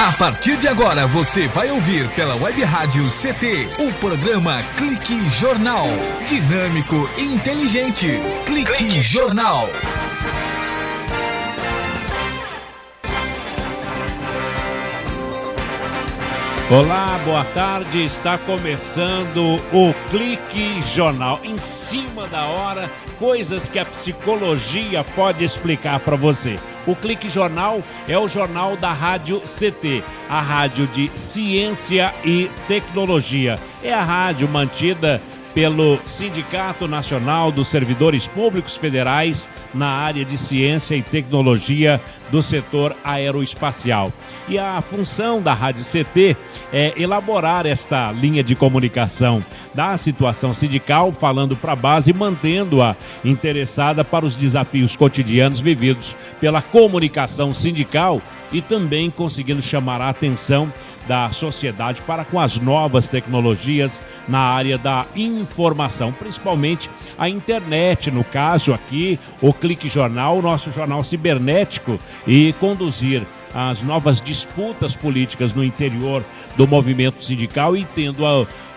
A partir de agora você vai ouvir pela Web Rádio CT o programa Clique Jornal. Dinâmico e inteligente. Clique Jornal. Olá, boa tarde. Está começando o Clique Jornal. Em cima da hora, coisas que a psicologia pode explicar para você. O Clique Jornal é o jornal da Rádio CT, a rádio de ciência e tecnologia. É a rádio mantida pelo Sindicato Nacional dos Servidores Públicos Federais na área de ciência e tecnologia do setor aeroespacial. E a função da Rádio CT é elaborar esta linha de comunicação da situação sindical, falando para a base e mantendo-a interessada para os desafios cotidianos vividos pela comunicação sindical e também conseguindo chamar a atenção da sociedade para com as novas tecnologias na área da informação, principalmente a internet, no caso aqui, o Clique Jornal, o nosso jornal cibernético, e conduzir as novas disputas políticas no interior do movimento sindical e tendo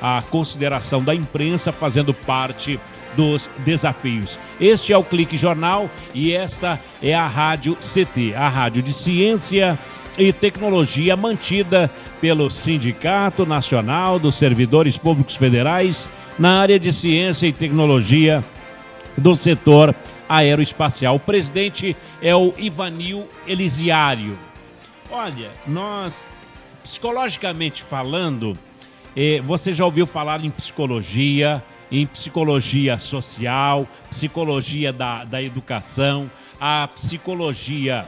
a consideração da imprensa fazendo parte dos desafios. Este é o Clique Jornal e esta é a Rádio CT, a rádio de ciência e tecnologia mantida pelo Sindicato Nacional dos Servidores Públicos Federais na área de ciência e tecnologia do setor aeroespacial. O presidente é o Ivanil Elisiário. Olha, nós, psicologicamente falando, você já ouviu falar em psicologia social, psicologia da educação, a psicologia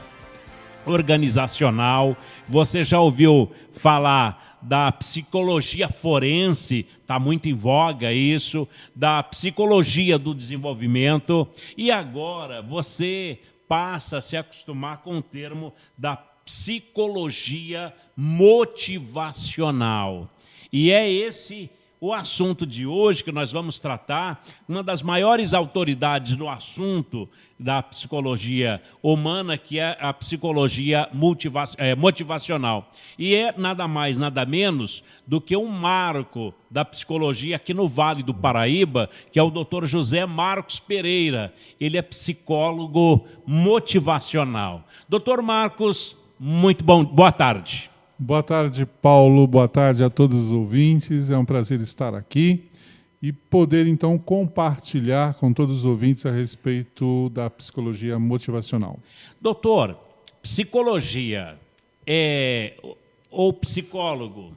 organizacional. Você já ouviu falar da psicologia forense, está muito em voga isso, da psicologia do desenvolvimento, e agora você passa a se acostumar com o termo da psicologia motivacional. E é esse o assunto de hoje que nós vamos tratar. Uma das maiores autoridades no assunto da psicologia humana, que é a psicologia motivacional. E é nada mais, nada menos do que um marco da psicologia aqui no Vale do Paraíba, que é o Dr. José Marcos Pereira. Ele é psicólogo motivacional. Dr. Marcos, muito bom, boa tarde. Boa tarde, Paulo. Boa tarde a todos os ouvintes. É um prazer estar aqui e poder, então, compartilhar com todos os ouvintes a respeito da psicologia motivacional. Doutor, psicologia ou psicólogo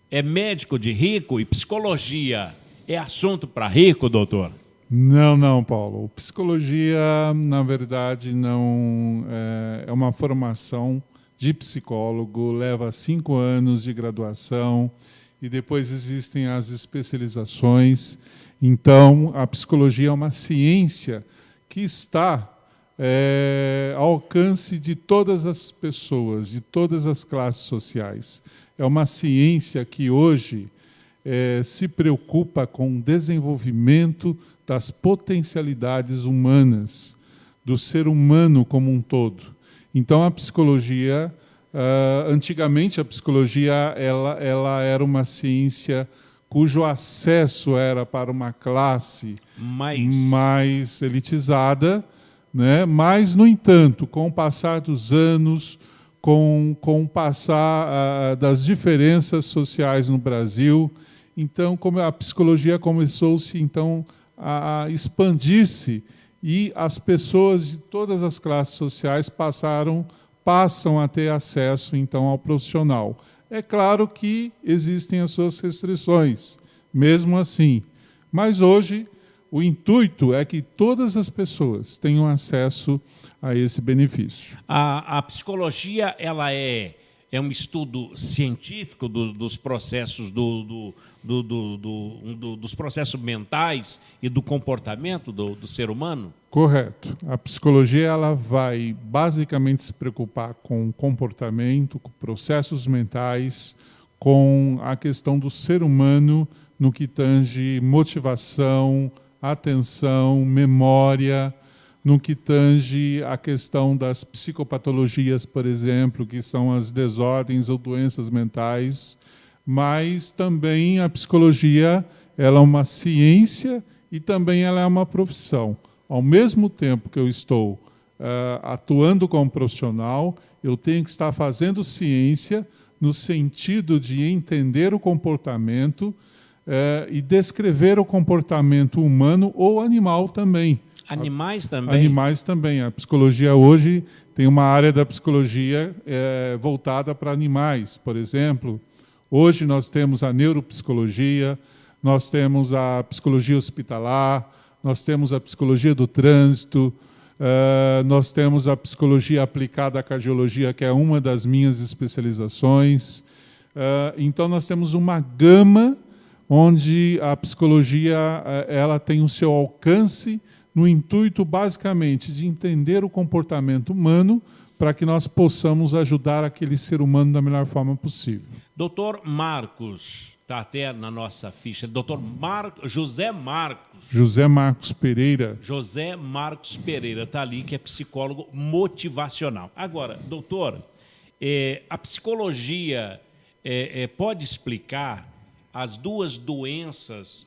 é médico de rico e psicologia é assunto para rico, doutor? Não, Paulo. Psicologia, na verdade, não é uma formação de psicólogo, leva 5 anos de graduação e depois existem as especializações. Então, a psicologia é uma ciência que está ao alcance de todas as pessoas, de todas as classes sociais. É uma ciência que hoje se preocupa com o desenvolvimento das potencialidades humanas, do ser humano como um todo. Então, a psicologia, antigamente a psicologia ela era uma ciência cujo acesso era para uma classe mais elitizada, né? Mas, no entanto, com o passar dos anos, com o passar das diferenças sociais no Brasil, então, como a psicologia começou-se então a expandir-se, e as pessoas de todas as classes sociais passam a ter acesso, então, ao profissional. É claro que existem as suas restrições, mesmo assim. Mas hoje, o intuito é que todas as pessoas tenham acesso a esse benefício. A psicologia, ela é um estudo científico dos processos dos processos mentais e do comportamento do ser humano? Correto. A psicologia ela vai basicamente se preocupar com o comportamento, com processos mentais, com a questão do ser humano no que tange motivação, atenção, memória, no que tange a questão das psicopatologias, por exemplo, que são as desordens ou doenças mentais, mas também a psicologia ela é uma ciência e também ela é uma profissão. Ao mesmo tempo que eu estou atuando como profissional, eu tenho que estar fazendo ciência no sentido de entender o comportamento e descrever o comportamento humano ou animal também. Animais também? Animais também. A psicologia hoje tem uma área da psicologia voltada para animais. Por exemplo, hoje nós temos a neuropsicologia, nós temos a psicologia hospitalar, nós temos a psicologia do trânsito, nós temos a psicologia aplicada à cardiologia, que é uma das minhas especializações. Então, nós temos uma gama onde a psicologia ela tem o seu alcance no intuito, basicamente, de entender o comportamento humano para que nós possamos ajudar aquele ser humano da melhor forma possível. Doutor Marcos, está até na nossa ficha, doutor José Marcos. José Marcos Pereira. José Marcos Pereira, está ali, que é psicólogo motivacional. Agora, doutor, a psicologia pode explicar as duas doenças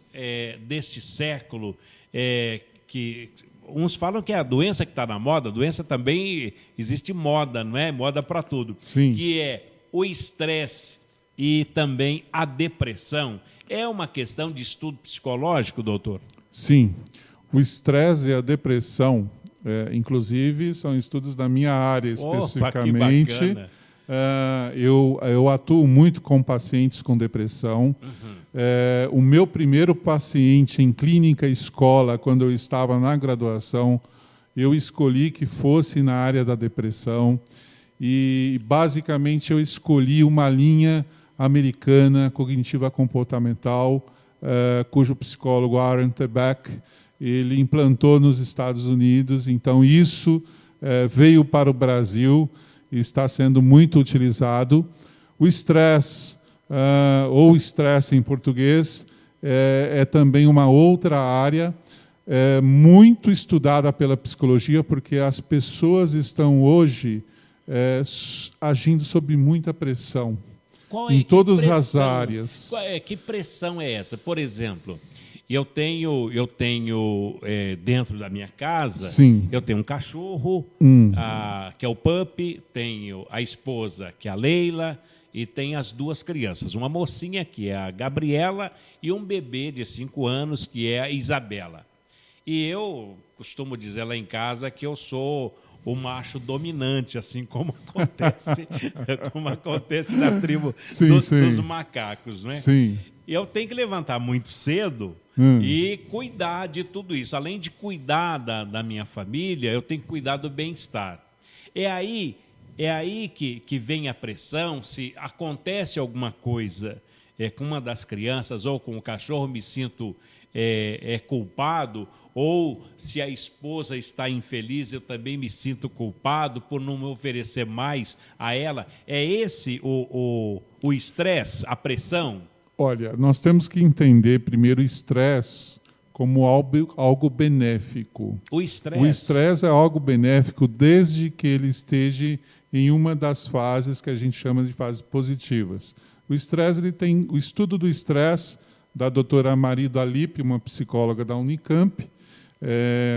deste século, que uns falam que é a doença que está na moda, doença também existe moda, não é? Moda para tudo. Sim. Que é o estresse e também a depressão. É uma questão de estudo psicológico, doutor? Sim. O estresse e a depressão, inclusive, são estudos da minha área especificamente. Opa, que bacana. Eu atuo muito com pacientes com depressão. Uhum. O meu primeiro paciente em clínica escola, quando eu estava na graduação, eu escolhi que fosse na área da depressão e, basicamente, eu escolhi uma linha americana cognitiva comportamental, cujo psicólogo Aaron Tebeck ele implantou nos Estados Unidos. Então, isso veio para o Brasil e está sendo muito utilizado. O estresse, ou estresse em português, é também uma outra área muito estudada pela psicologia, porque as pessoas estão hoje agindo sob muita pressão. Em todas as áreas. Que pressão é essa? Por exemplo, eu tenho dentro da minha casa, Sim. Eu tenho um cachorro, que é o Pup, tenho a esposa, que é a Leila, e tem as duas crianças, uma mocinha, que é a Gabriela, e um bebê de 5 anos, que é a Isabela. E eu costumo dizer lá em casa que eu sou o macho dominante, assim como acontece na tribo dos macacos, né? Sim. E eu tenho que levantar muito cedo e cuidar de tudo isso. Além de cuidar da minha família, eu tenho que cuidar do bem-estar. É aí que vem a pressão. Se acontece alguma coisa com uma das crianças ou com o cachorro, me sinto culpado, ou se a esposa está infeliz, eu também me sinto culpado por não me oferecer mais a ela. É esse o estresse, a pressão? Olha, nós temos que entender primeiro o estresse como algo benéfico. O estresse? O estresse é algo benéfico desde que ele esteja em uma das fases que a gente chama de fases positivas. O estresse, ele tem o estudo do estresse da doutora Marie Dalip, uma psicóloga da Unicamp,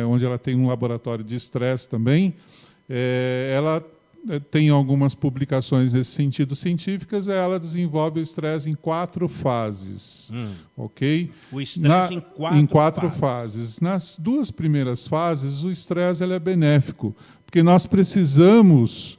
onde ela tem um laboratório de estresse também. Ela tem algumas publicações nesse sentido científicas. Ela desenvolve o estresse em 4 fases, ok? O estresse em quatro fases. Nas 2 primeiras fases, o estresse ele é benéfico, porque nós precisamos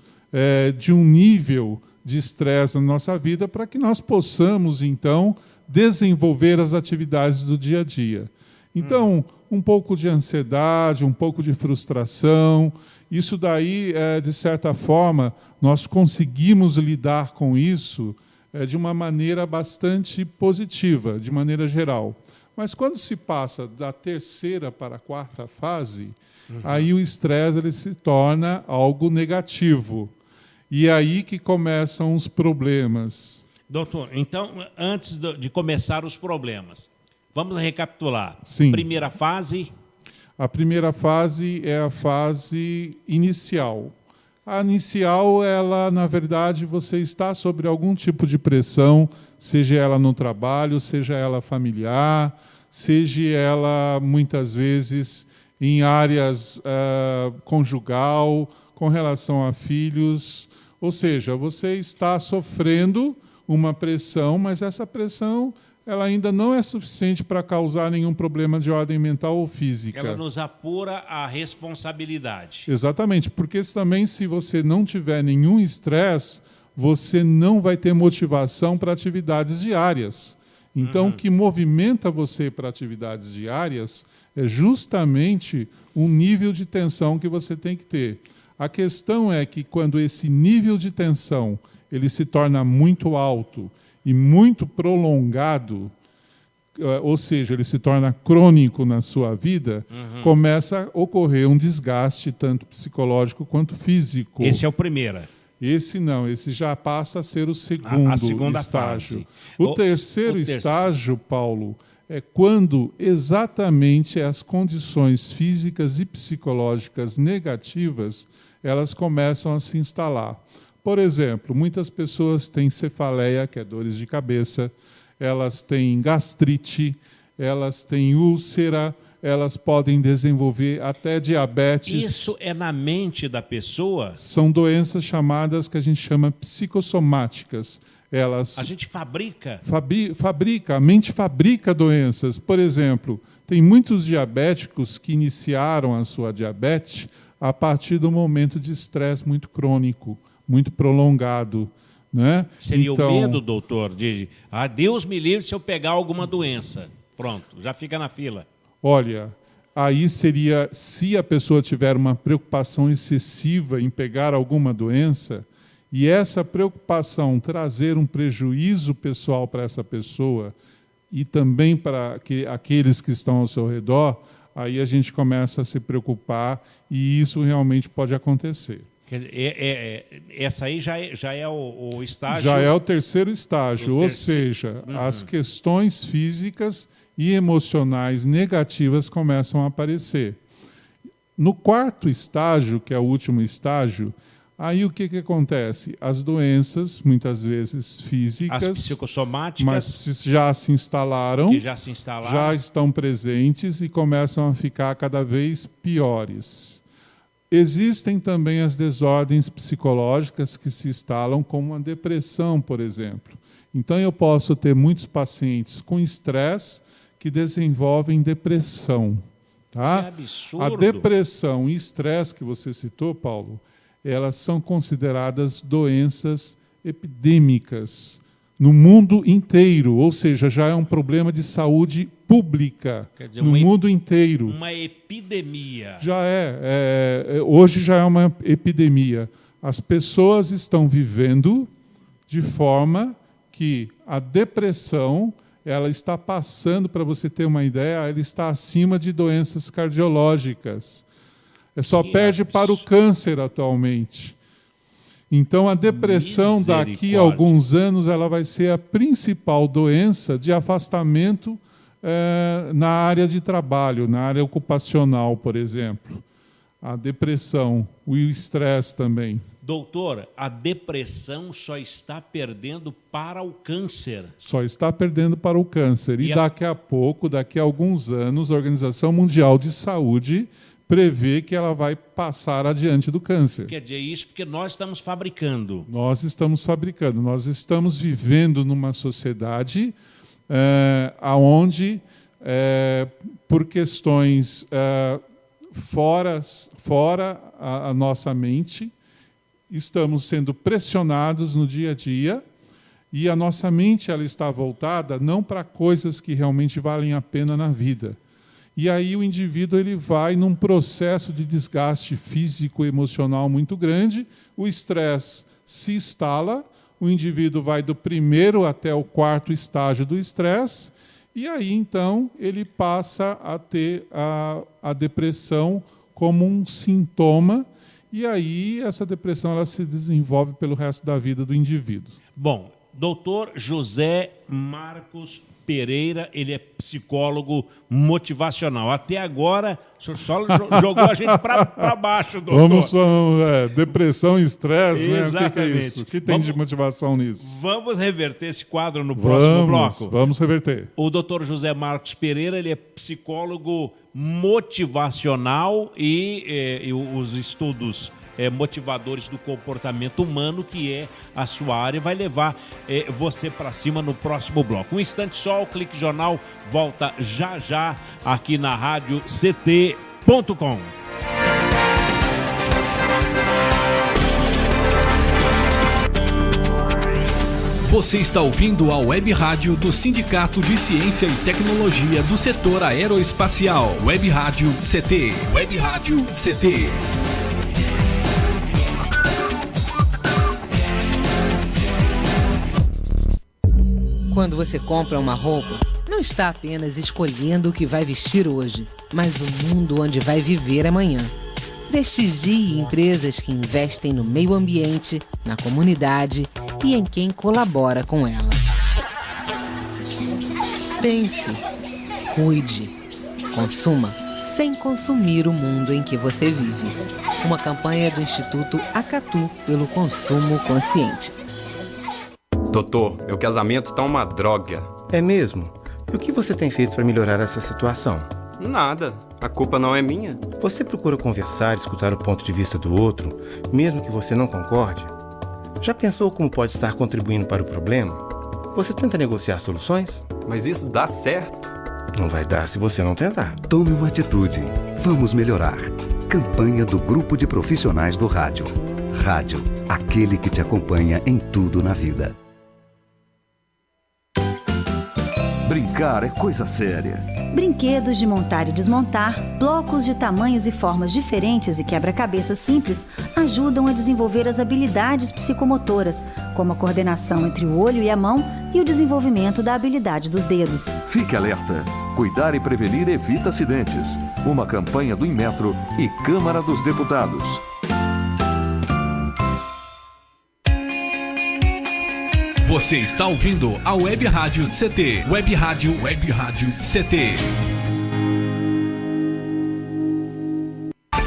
de um nível de estresse na nossa vida para que nós possamos, então, desenvolver as atividades do dia a dia. Então, um pouco de ansiedade, um pouco de frustração, isso daí, de certa forma, nós conseguimos lidar com isso de uma maneira bastante positiva, de maneira geral. Mas quando se passa da 3ª para a 4ª fase, aí o estresse ele se torna algo negativo. E é aí que começam os problemas. Doutor, então, antes de começar os problemas, vamos recapitular. Sim. Primeira fase. A primeira fase é a fase inicial. A inicial, ela, na verdade, você está sob algum tipo de pressão, seja ela no trabalho, seja ela familiar, seja ela, muitas vezes, em áreas conjugal, com relação a filhos. Ou seja, você está sofrendo uma pressão, mas essa pressão ela ainda não é suficiente para causar nenhum problema de ordem mental ou física. Ela nos apura a responsabilidade. Exatamente, porque também se você não tiver nenhum estresse, você não vai ter motivação para atividades diárias. Então, o que movimenta você para atividades diárias é justamente um nível de tensão que você tem que ter. A questão é que quando esse nível de tensão ele se torna muito alto e muito prolongado, ou seja, ele se torna crônico na sua vida, começa a ocorrer um desgaste tanto psicológico quanto físico. Esse é o primeiro. Esse não, esse já passa a ser o segundo a segunda estágio. fase. O terceiro estágio, Paulo, é quando exatamente as condições físicas e psicológicas negativas elas começam a se instalar. Por exemplo, muitas pessoas têm cefaleia, que é dores de cabeça, elas têm gastrite, elas têm úlcera, elas podem desenvolver até diabetes. Isso é na mente da pessoa? São doenças chamadas, que a gente chama psicossomáticas. A gente fabrica? Fabrica, a mente fabrica doenças. Por exemplo, tem muitos diabéticos que iniciaram a sua diabetes a partir do momento de estresse muito crônico, muito prolongado. Né? Seria então, o medo, doutor, de Deus me livre se eu pegar alguma doença. Pronto, já fica na fila. Olha, aí seria, se a pessoa tiver uma preocupação excessiva em pegar alguma doença, e essa preocupação trazer um prejuízo pessoal para essa pessoa, e também para aqueles que estão ao seu redor, aí a gente começa a se preocupar, e isso realmente pode acontecer. Essa aí já é o estágio... Já é o terceiro estágio, ou seja, as questões físicas e emocionais negativas começam a aparecer. No quarto estágio, que é o último estágio, aí o que acontece? As doenças, muitas vezes físicas, as psicossomáticas, mas já se instalaram, já estão presentes e começam a ficar cada vez piores. Existem também as desordens psicológicas que se instalam, como a depressão, por exemplo. Então, eu posso ter muitos pacientes com estresse que desenvolvem depressão. Tá? Que absurdo! A depressão e estresse que você citou, Paulo, elas são consideradas doenças epidêmicas no mundo inteiro, ou seja, já é um problema de saúde pública. Quer dizer, no mundo inteiro. Uma epidemia. Já hoje já é uma epidemia. As pessoas estão vivendo de forma que a depressão, ela está passando, para você ter uma ideia, ela está acima de doenças cardiológicas. Só perde para o câncer atualmente. Então, a depressão, daqui a alguns anos, ela vai ser a principal doença de afastamento na área de trabalho, na área ocupacional, por exemplo. A depressão, o estresse também. Doutor, a depressão só está perdendo para o câncer. Só está perdendo para o câncer. E daqui a pouco, daqui a alguns anos, a Organização Mundial de Saúde prevê que ela vai passar adiante do câncer. Quer dizer, isso porque nós estamos fabricando. Nós estamos fabricando. Nós estamos vivendo numa sociedade onde, por questões fora a nossa mente, estamos sendo pressionados no dia a dia, e a nossa mente ela está voltada não para coisas que realmente valem a pena na vida. E aí o indivíduo ele vai num processo de desgaste físico e emocional muito grande, o estresse se instala, o indivíduo vai do primeiro até o quarto estágio do estresse, e aí então ele passa a ter a depressão como um sintoma, e aí essa depressão ela se desenvolve pelo resto da vida do indivíduo. Bom, Doutor José Marcos Pereira, ele é psicólogo motivacional. Até agora, o senhor só jogou a gente para baixo, doutor. Depressão e estresse, né? Exatamente. O que é isso? O que tem de motivação nisso? Vamos reverter esse quadro no próximo bloco? Vamos reverter. O doutor José Marcos Pereira, ele é psicólogo motivacional e os estudos motivadores do comportamento humano, que é a sua área, vai levar você para cima no próximo bloco. Um instante só, o Clique Jornal volta já aqui na rádio CT.com. Você está ouvindo a Web Rádio do Sindicato de Ciência e Tecnologia do Setor Aeroespacial. Web Rádio CT. Web Rádio CT. Quando você compra uma roupa, não está apenas escolhendo o que vai vestir hoje, mas o mundo onde vai viver amanhã. Prestigie empresas que investem no meio ambiente, na comunidade e em quem colabora com ela. Pense, cuide, consuma sem consumir o mundo em que você vive. Uma campanha do Instituto Acatu pelo consumo consciente. Doutor, meu casamento tá uma droga. É mesmo? E o que você tem feito para melhorar essa situação? Nada. A culpa não é minha. Você procura conversar e escutar o ponto de vista do outro, mesmo que você não concorde? Já pensou como pode estar contribuindo para o problema? Você tenta negociar soluções? Mas isso dá certo. Não vai dar se você não tentar. Tome uma atitude. Vamos melhorar. Campanha do Grupo de Profissionais do Rádio. Rádio, aquele que te acompanha em tudo na vida. Brincar é coisa séria. Brinquedos de montar e desmontar, blocos de tamanhos e formas diferentes e quebra-cabeças simples ajudam a desenvolver as habilidades psicomotoras, como a coordenação entre o olho e a mão e o desenvolvimento da habilidade dos dedos. Fique alerta. Cuidar e prevenir evita acidentes. Uma campanha do Inmetro e Câmara dos Deputados. Você está ouvindo a Web Rádio CT. Web Rádio CT.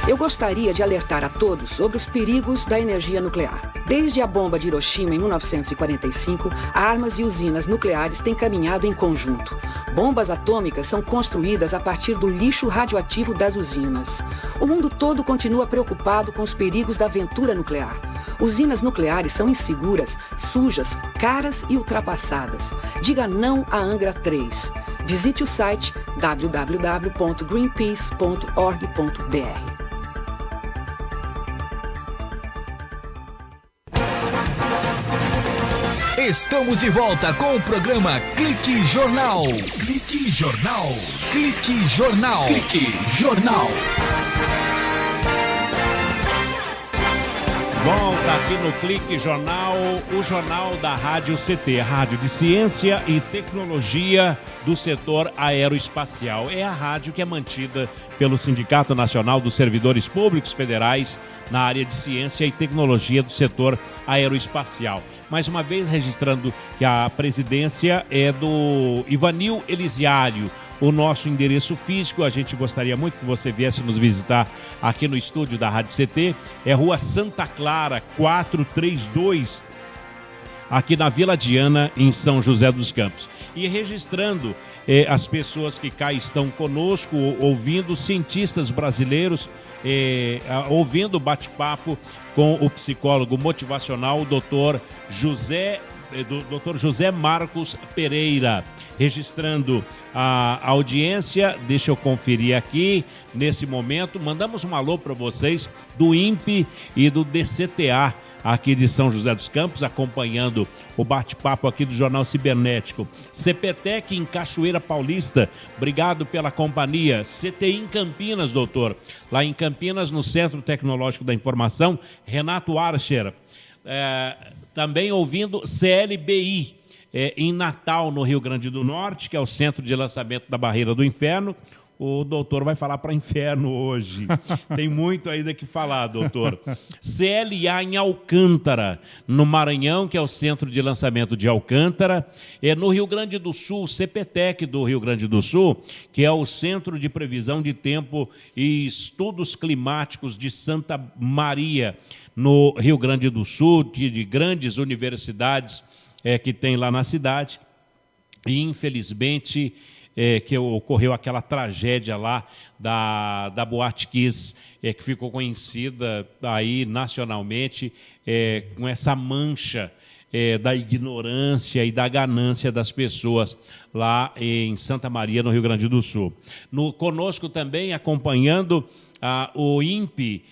Eu gostaria de alertar a todos sobre os perigos da energia nuclear. Desde a bomba de Hiroshima em 1945, armas e usinas nucleares têm caminhado em conjunto. Bombas atômicas são construídas a partir do lixo radioativo das usinas. O mundo todo continua preocupado com os perigos da aventura nuclear. Usinas nucleares são inseguras, sujas, caras e ultrapassadas. Diga não à Angra 3. Visite o site www.greenpeace.org.br. Estamos de volta com o programa Clique Jornal. Clique Jornal. Clique Jornal. Clique Jornal. Volta aqui no Clique Jornal, o jornal da Rádio CT, a Rádio de Ciência e Tecnologia do Setor Aeroespacial. É a rádio que é mantida pelo Sindicato Nacional dos Servidores Públicos Federais na área de Ciência e Tecnologia do Setor Aeroespacial. Mais uma vez registrando que a presidência é do Ivanil Elisiário. O nosso endereço físico, a gente gostaria muito que você viesse nos visitar aqui no estúdio da Rádio CT, é Rua Santa Clara, 432, aqui na Vila Diana, em São José dos Campos. E registrando as pessoas que cá estão conosco, ouvindo cientistas brasileiros, ouvindo o bate-papo com o psicólogo motivacional, o Dr. José Marcos Pereira, registrando a audiência. Deixa eu conferir aqui nesse momento. Mandamos um alô para vocês do INPE e do DCTA aqui de São José dos Campos, acompanhando o bate-papo aqui do Jornal Cibernético. CPTEC em Cachoeira Paulista, obrigado pela companhia. CTI em Campinas, doutor, lá em Campinas, no Centro Tecnológico da Informação, Renato Archer. Também ouvindo CLBI, em Natal, no Rio Grande do Norte, que é o Centro de Lançamento da Barreira do Inferno. o doutor vai falar para inferno hoje. Tem muito ainda que falar, doutor. CLA em Alcântara, no Maranhão, que é o centro de lançamento de Alcântara. No Rio Grande do Sul, CPTEC do Rio Grande do Sul, que é o Centro de Previsão de Tempo e Estudos Climáticos de Santa Maria, no Rio Grande do Sul, de grandes universidades que tem lá na cidade. E, infelizmente, que ocorreu aquela tragédia lá da Boate Kiss, que ficou conhecida aí nacionalmente com essa mancha da ignorância e da ganância das pessoas lá em Santa Maria, no Rio Grande do Sul. Conosco também, acompanhando o INPE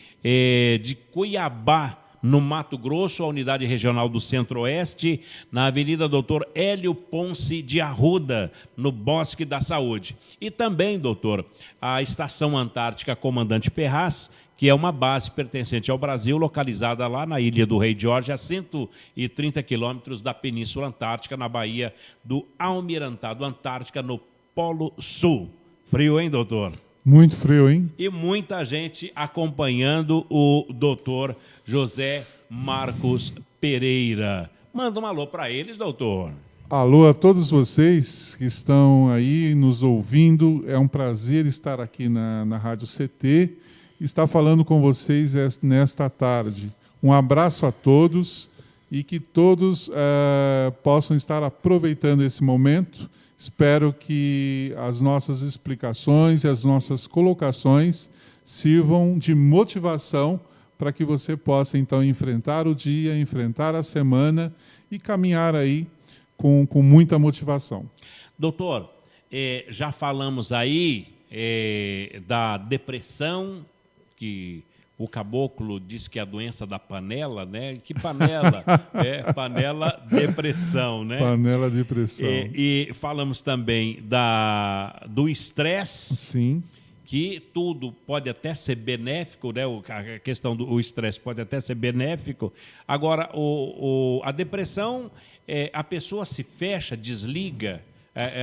de Cuiabá, no Mato Grosso, a Unidade Regional do Centro-Oeste, na Avenida Doutor Hélio Ponce de Arruda, no Bosque da Saúde. E também, doutor, a Estação Antártica Comandante Ferraz, que é uma base pertencente ao Brasil, localizada lá na Ilha do Rei Jorge, a 130 quilômetros da Península Antártica, na Baía do Almirantado Antártica, no Polo Sul. Frio, hein, doutor? Muito frio, hein? E muita gente acompanhando o doutor José Marcos Pereira. Manda um alô para eles, doutor. Alô a todos vocês que estão aí nos ouvindo. É um prazer estar aqui na Rádio CT e estar falando com vocês nesta tarde. Um abraço a todos e que todos possam estar aproveitando esse momento. Espero que as nossas explicações e as nossas colocações sirvam de motivação para que você possa, então, enfrentar o dia, enfrentar a semana e caminhar aí com muita motivação. Doutor, já falamos aí da depressão, que o caboclo diz que é a doença da panela, né? Que panela? Panela depressão, né? Panela depressão. E falamos também do estresse. Sim. Que tudo pode até ser benéfico, né? A questão do estresse pode até ser benéfico. Agora, a depressão, a pessoa se fecha, desliga,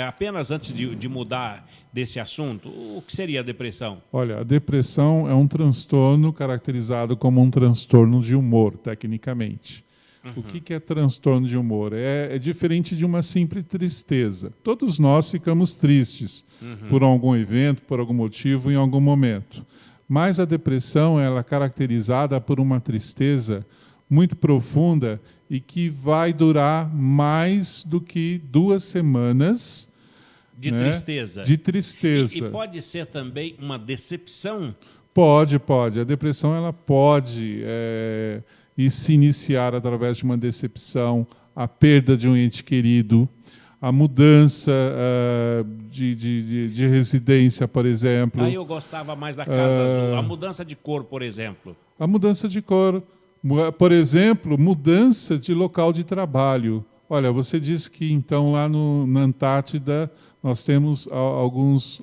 apenas antes de mudar desse assunto. O que seria a depressão? Olha, a depressão é um transtorno caracterizado como um transtorno de humor, tecnicamente. Uhum. O que é transtorno de humor? É diferente de uma simples tristeza. Todos nós ficamos tristes por algum evento, por algum motivo, em algum momento. Mas a depressão ela é caracterizada por uma tristeza muito profunda e que vai durar mais do que 2 semanas. De tristeza. De tristeza. E pode ser também uma decepção? Pode. A depressão ela pode se iniciar através de uma decepção, a perda de um ente querido, a mudança de residência, por exemplo. Aí eu gostava mais da casa azul. A mudança de cor, por exemplo. A mudança de cor. Por exemplo, mudança de local de trabalho. Olha, você disse que então lá na Antártida nós temos alguns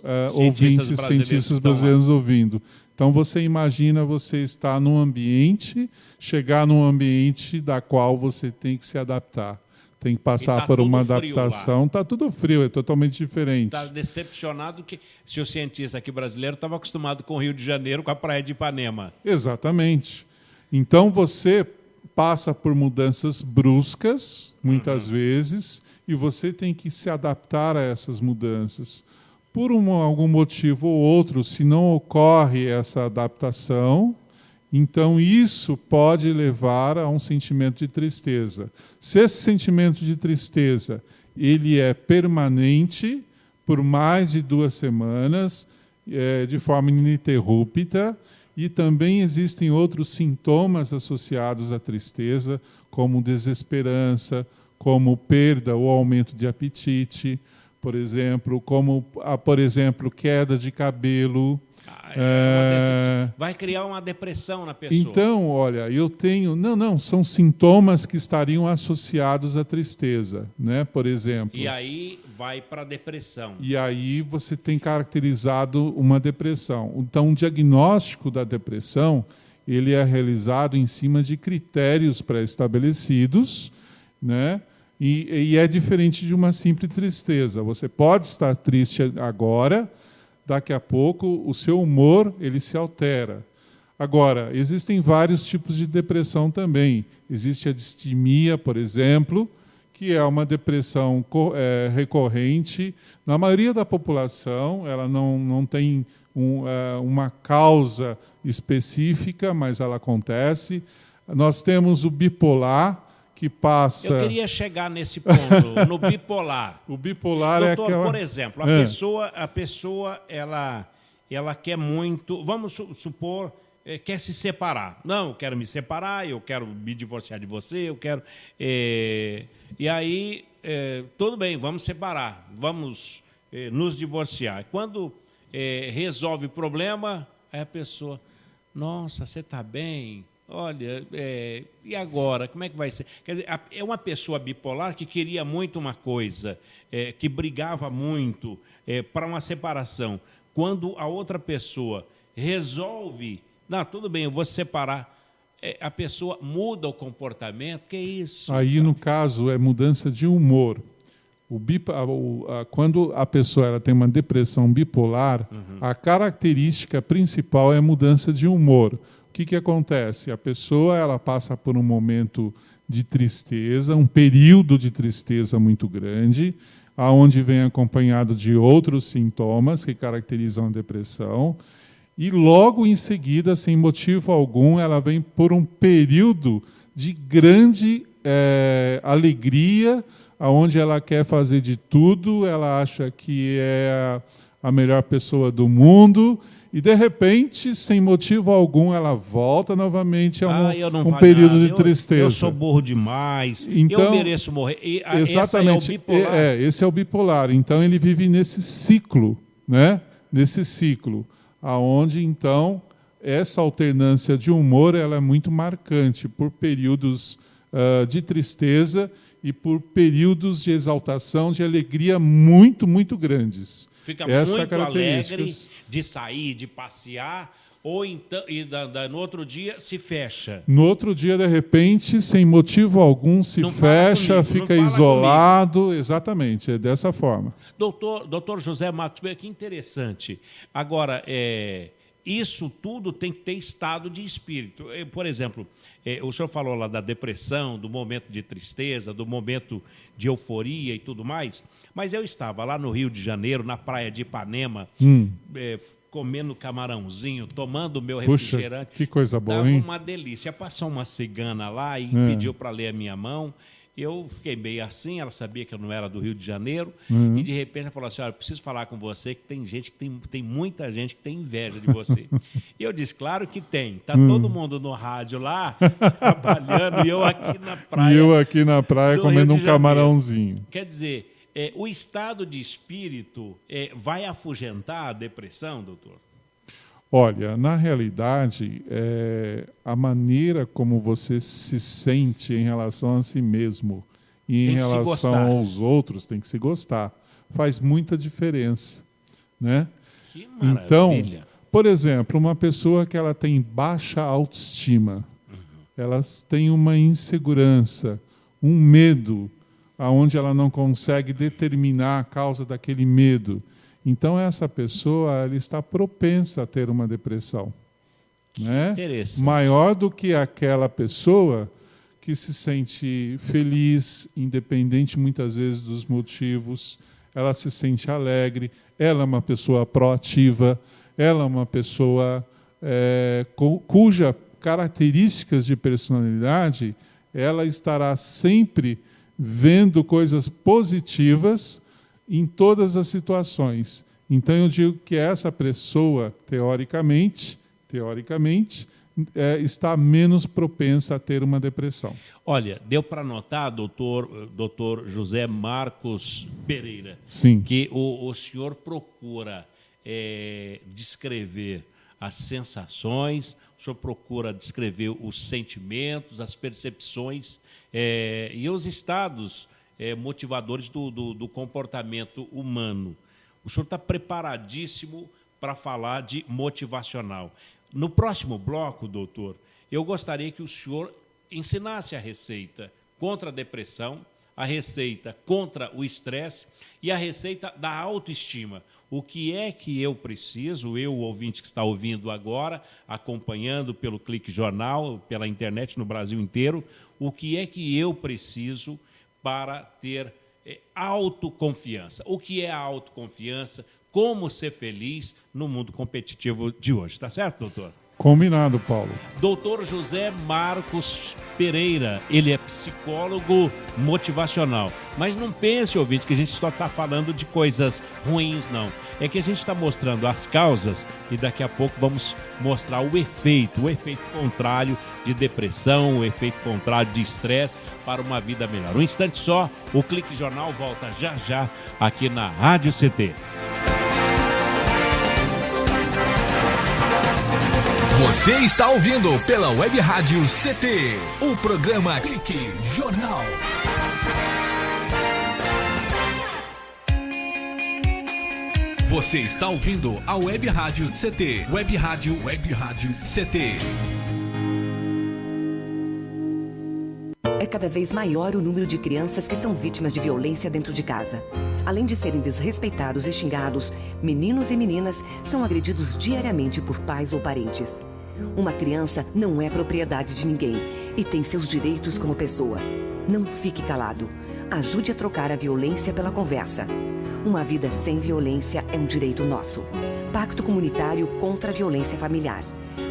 cientistas brasileiros ouvindo. Então você imagina você estar num ambiente, chegar num ambiente da qual você tem que se adaptar. Tem que passar por uma adaptação. Está tudo frio, é totalmente diferente. Está decepcionado que se o cientista aqui brasileiro estava acostumado com o Rio de Janeiro, com a praia de Ipanema. Exatamente. Então você passa por mudanças bruscas, muitas vezes, e você tem que se adaptar a essas mudanças. Por algum motivo ou outro, se não ocorre essa adaptação, então isso pode levar a um sentimento de tristeza. Se esse sentimento de tristeza ele é permanente por mais de 2 semanas, de forma ininterrupta, e também existem outros sintomas associados à tristeza, como desesperança, como perda ou aumento de apetite, por exemplo, queda de cabelo. Vai criar uma depressão na pessoa. Então, olha, eu tenho... Não, são sintomas que estariam associados à tristeza, né? Por exemplo. E aí vai para a depressão. E aí você tem caracterizado uma depressão. Então, o diagnóstico da depressão, ele é realizado em cima de critérios pré-estabelecidos, né? E é diferente de uma simples tristeza. Você pode estar triste agora, daqui a pouco o seu humor ele se altera. Agora, existem vários tipos de depressão também. Existe a distimia, por exemplo, que é uma depressão recorrente. Na maioria da população, ela não tem uma causa específica, mas ela acontece. Nós temos o bipolar, que passa... Eu queria chegar nesse ponto, no bipolar. O bipolar Doutor, é aquela... por exemplo, a pessoa ela quer muito... Vamos supor... quer se separar. Não, eu quero me separar, eu quero me divorciar de você, eu quero... E aí, tudo bem, vamos separar, vamos nos divorciar. Quando resolve o problema, aí a pessoa, nossa, você está bem? Olha, e agora? Como é que vai ser? Quer dizer, é uma pessoa bipolar que queria muito uma coisa, que brigava muito para uma separação. Quando a outra pessoa resolve... Não, tudo bem, eu vou separar. A pessoa muda o comportamento, que é isso? Aí, no caso, é mudança de humor. Quando a pessoa ela tem uma depressão bipolar, a característica principal é a mudança de humor. O que acontece? A pessoa ela passa por um momento de tristeza, um período de tristeza muito grande, aonde vem acompanhado de outros sintomas que caracterizam a depressão. E logo em seguida, sem motivo algum, ela vem por um período de grande alegria, onde ela quer fazer de tudo, ela acha que é a melhor pessoa do mundo, e de repente, sem motivo algum, ela volta novamente a um período de tristeza. Eu sou burro demais, então, eu mereço morrer. Exatamente, esse é o bipolar. Então ele vive nesse ciclo, né? Nesse ciclo. Aonde então essa alternância de humor ela é muito marcante por períodos de tristeza e por períodos de exaltação, de alegria muito, muito grandes. Fica muito alegre de sair, de passear, ou então, no outro dia se fecha. No outro dia, de repente, sem motivo algum, se fecha, fica isolado. Exatamente, é dessa forma. Doutor José Marcos, que interessante. Agora, isso tudo tem que ter estado de espírito. Por exemplo, o senhor falou lá da depressão, do momento de tristeza, do momento de euforia e tudo mais, mas eu estava lá no Rio de Janeiro, na praia de Ipanema, comendo camarãozinho, tomando o meu refrigerante. Que coisa boa, Tava hein? uma delícia. Passou uma cigana lá e pediu para ler a minha mão. Eu fiquei meio assim, ela sabia que eu não era do Rio de Janeiro, e de repente ela falou assim, olha, eu preciso falar com você, que tem gente que tem muita gente que tem inveja de você. E eu disse, claro que tem. Está todo mundo no rádio lá, trabalhando, e eu aqui na praia. E eu aqui na praia comendo um camarãozinho. Quer dizer, o estado de espírito vai afugentar a depressão, doutor? Olha, na realidade, a maneira como você se sente em relação a si mesmo e em relação aos outros tem que se gostar. Faz muita diferença, né? Que maravilha. Então, por exemplo, uma pessoa que ela tem baixa autoestima, elas têm uma insegurança, um medo, aonde ela não consegue determinar a causa daquele medo. Então, essa pessoa ela está propensa a ter uma depressão. Né? Maior do que aquela pessoa que se sente feliz, independente muitas vezes dos motivos, ela se sente alegre, ela é uma pessoa proativa, ela é uma pessoa cuja características de personalidade, ela estará sempre vendo coisas positivas em todas as situações. Então, eu digo que essa pessoa, teoricamente, está menos propensa a ter uma depressão. Olha, deu para notar, doutor José Marcos Pereira, Sim. que o senhor procura descrever as sensações, o senhor procura descrever os sentimentos, as percepções e os estados motivadores do comportamento humano. O senhor está preparadíssimo para falar de motivacional. No próximo bloco, doutor, eu gostaria que o senhor ensinasse a receita contra a depressão, a receita contra o estresse e a receita da autoestima. O que é que eu preciso, eu, o ouvinte que está ouvindo agora, acompanhando pelo Clique Jornal, pela internet no Brasil inteiro, o que é que eu preciso para ter autoconfiança? O que é a autoconfiança? Como ser feliz no mundo competitivo de hoje? Tá certo, doutor? Combinado, Paulo. Doutor José Marcos Pereira, ele é psicólogo motivacional. Mas não pense, ouvinte, que a gente só está falando de coisas ruins, não. É que a gente está mostrando as causas e daqui a pouco vamos mostrar o efeito contrário de depressão, o efeito contrário de estresse para uma vida melhor. Um instante só, o Clique Jornal volta já já aqui na Rádio CT. Você está ouvindo pela Web Rádio CT, o programa Clique Jornal. Você está ouvindo a Web Rádio CT, Web Rádio CT. É cada vez maior o número de crianças que são vítimas de violência dentro de casa. Além de serem desrespeitados e xingados, meninos e meninas são agredidos diariamente por pais ou parentes. Uma criança não é propriedade de ninguém e tem seus direitos como pessoa. Não fique calado. Ajude a trocar a violência pela conversa. Uma vida sem violência é um direito nosso. Pacto Comunitário contra a Violência Familiar.